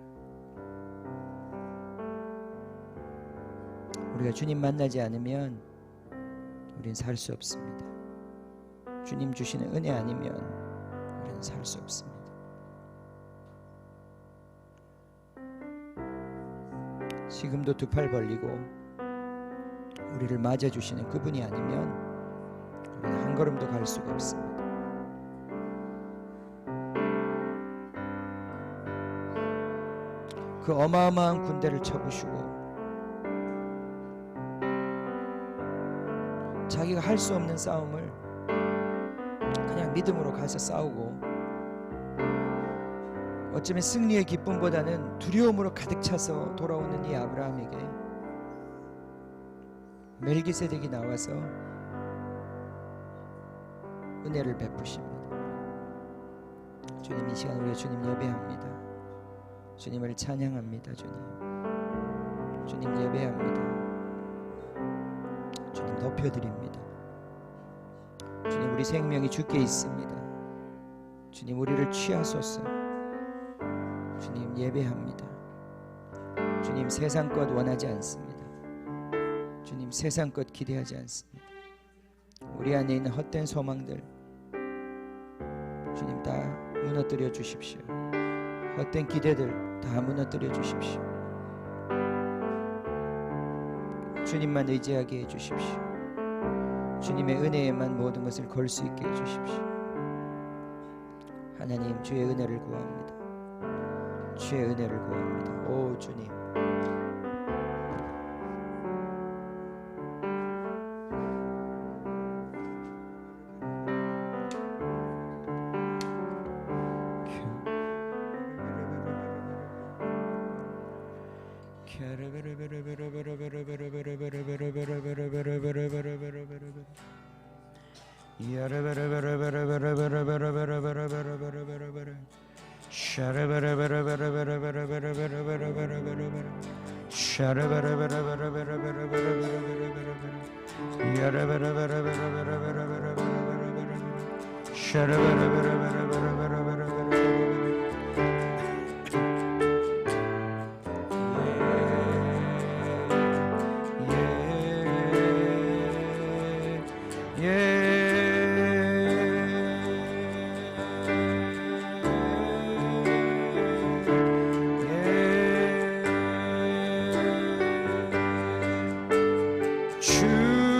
우리가 주님 만나지 않으면 우리는 살 수 없습니다. 주님 주시는 은혜 아니면 우리는 살 수 없습니다. 지금도 두 팔 벌리고 우리를 맞아주시는 그분이 아니면 우리는 한 걸음도 갈 수가 없습니다. 그 어마어마한 군대를 쳐부시고 자기가 할 수 없는 싸움을 그냥 믿음으로 가서 싸우고 어쩌면 승리의 기쁨보다는 두려움으로 가득 차서 돌아오는 이 아브라함에게 멜기세덱이 나와서 은혜를 베푸십니다. 주님, 이 시간 우리가 주님 예배합니다. 주님을 찬양합니다. 주님 예배합니다. 주님 높여드립니다. 주님, 우리 생명이 주께 있습니다. 주님, 우리를 취하소서. 주님 예배합니다. 주님, 세상 것 원하지 않습니다. 주님, 세상 것 기대하지 않습니다. 우리 안에 있는 헛된 소망들 주님 다 무너뜨려 주십시오. 헛된 기대들 다 무너뜨려 주십시오. 주님만 의지하게 해주십시오. 주님의 은혜에만 모든 것을 걸 수 있게 해주십시오. 하나님, 주의 은혜를 구합니다. 주의 은혜를 구합니다. 오 주님,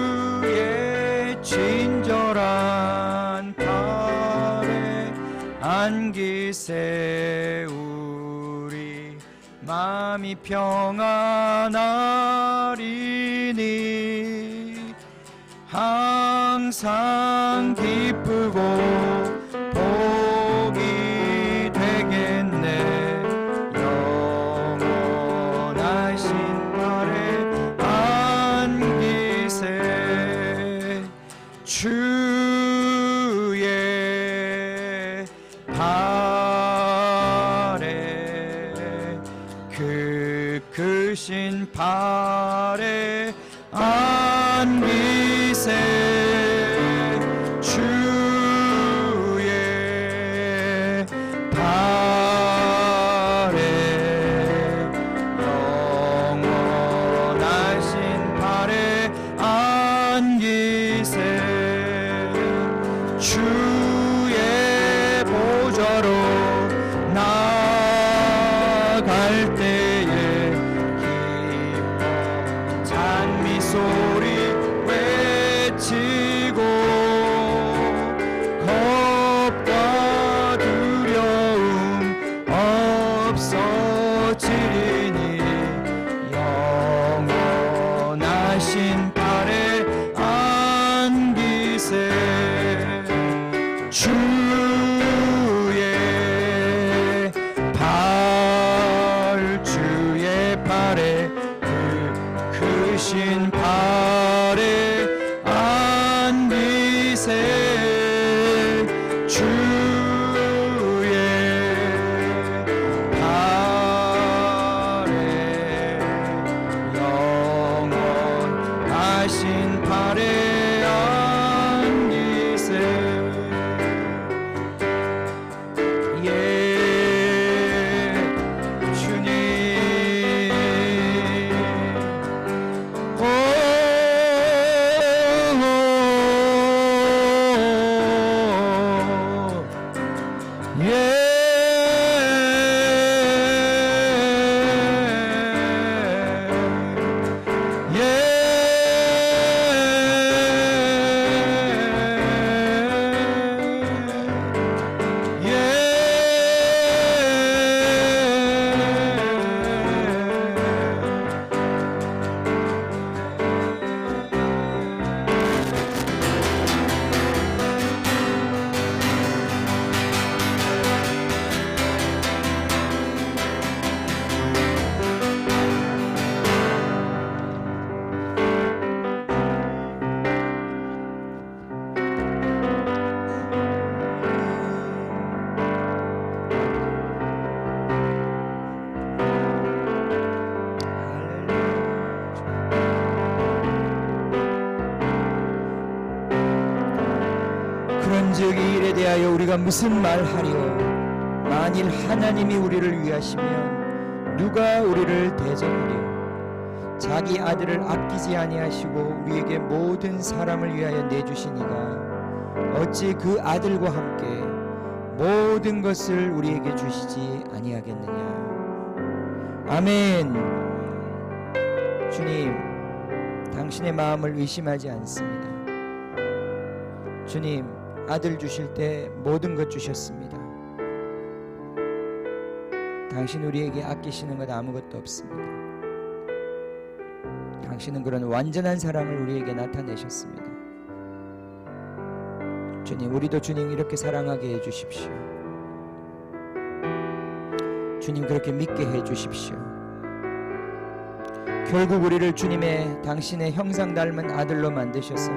주의 친절한 팔에 안기 세우리 마음이 평안하리니 항상 기쁘고 복이 발에 안기세 주의 발에 그 크신 발에 안기세 주의 보좌로 나갈 때에 기뻐 찬미 소리 외치고 겁과 두려움 없어지리니 영원하신 발에 안기세 주의 발에 그 크신 발에 안기세 주의 발에 영원하신 발에 안기세 그런즉 이 일에 대하여 우리가 무슨 말하리요? 만일 하나님이 우리를 위하시면 누가 우리를 대적하리요? 자기 아들을 아끼지 아니하시고 우리에게 모든 사람을 위하여 내주시니가 어찌 그 아들과 함께 모든 것을 우리에게 주시지 아니하겠느냐. 아멘. 주님, 당신의 마음을 의심하지 않습니다. 주님, 아들 주실 때 모든 것 주셨습니다. 당신 우리에게 아끼시는 것 아무것도 없습니다. 당신은 그런 완전한 사랑을 우리에게 나타내셨습니다. 주님, 우리도 주님 이렇게 사랑하게 해주십시오. 주님 그렇게 믿게 해주십시오. 결국 우리를 주님의 당신의 형상 닮은 아들로 만드셔서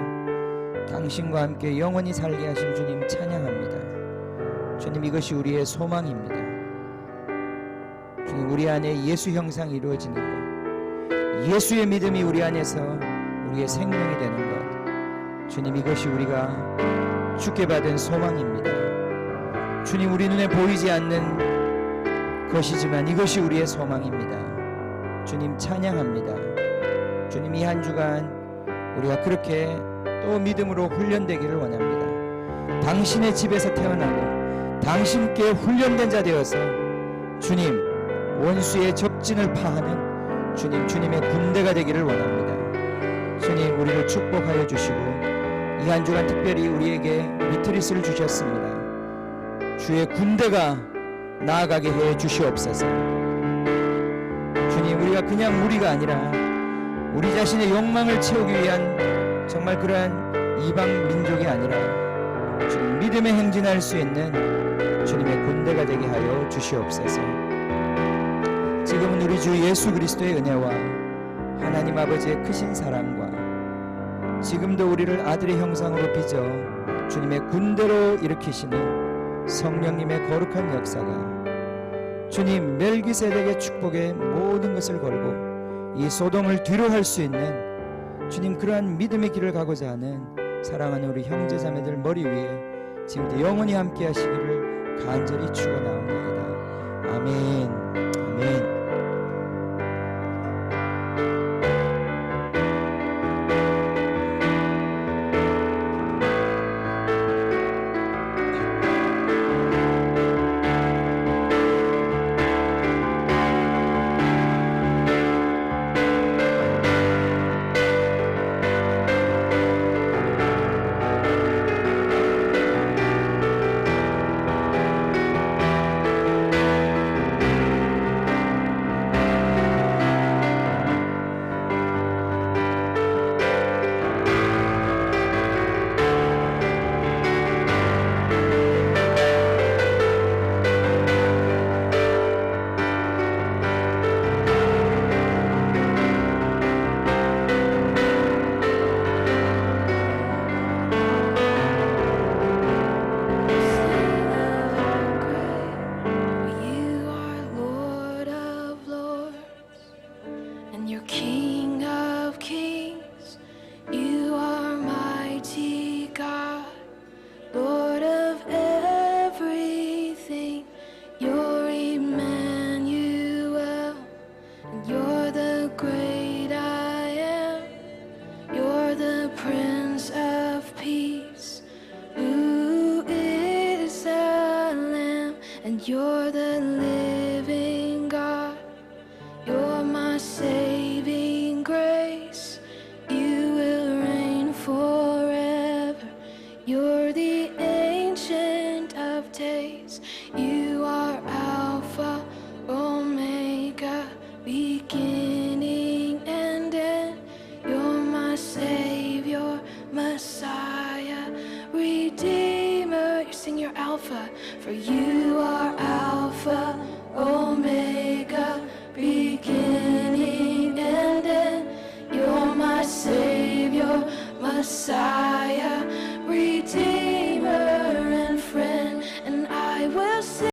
당신과 함께 영원히 살게 하신 주님 찬양합니다. 주님, 이것이 우리의 소망입니다. 주님, 우리 안에 예수 형상이 이루어지는 것, 예수의 믿음이 우리 안에서 우리의 생명이 되는 것, 주님, 이것이 우리가 주께 받은 소망입니다. 주님, 우리 눈에 보이지 않는 것이지만 이것이 우리의 소망입니다. 주님 찬양합니다. 주님, 이 한 주간 우리가 그렇게 또 믿음으로 훈련되기를 원합니다. 당신의 집에서 태어나고 당신께 훈련된 자 되어서 주님 원수의 적진을 파하는 주님의 군대가 되기를 원합니다. 주님, 우리를 축복하여 주시고 이 한 주간 특별히 우리에게 리트리스를 주셨습니다. 주의 군대가 나아가게 해 주시옵소서. 주님, 우리가 그냥 무리가 아니라 우리 자신의 욕망을 채우기 위한 정말 그러한 이방 민족이 아니라 주님 믿음에 행진할 수 있는 주님의 군대가 되게 하여 주시옵소서. 지금 지금은 우리 주 예수 그리스도의 은혜와 하나님 아버지의 크신 사랑과 지금도 우리를 아들의 형상으로 빚어 주님의 군대로 일으키시는 성령님의 거룩한 역사가 주님 멜기세덱의 축복의 모든 것을 걸고 이 소돔을 뒤로 할 수 있는 주님 그러한 믿음의 길을 가고자 하는 사랑하는 우리 형제자매들 머리 위에 지금도 영원히 함께 하시기를 간절히 축원하옵나이다. 아멘. 아멘. You're the living God. You're my saving grace. You will reign forever. You're the ancient of days. You are Alpha, Omega, beginning and end. You're my Savior, Messiah, Redeemer. You sing your Alpha, for you are Alpha, Omega, beginning and end. You're my Savior, Messiah.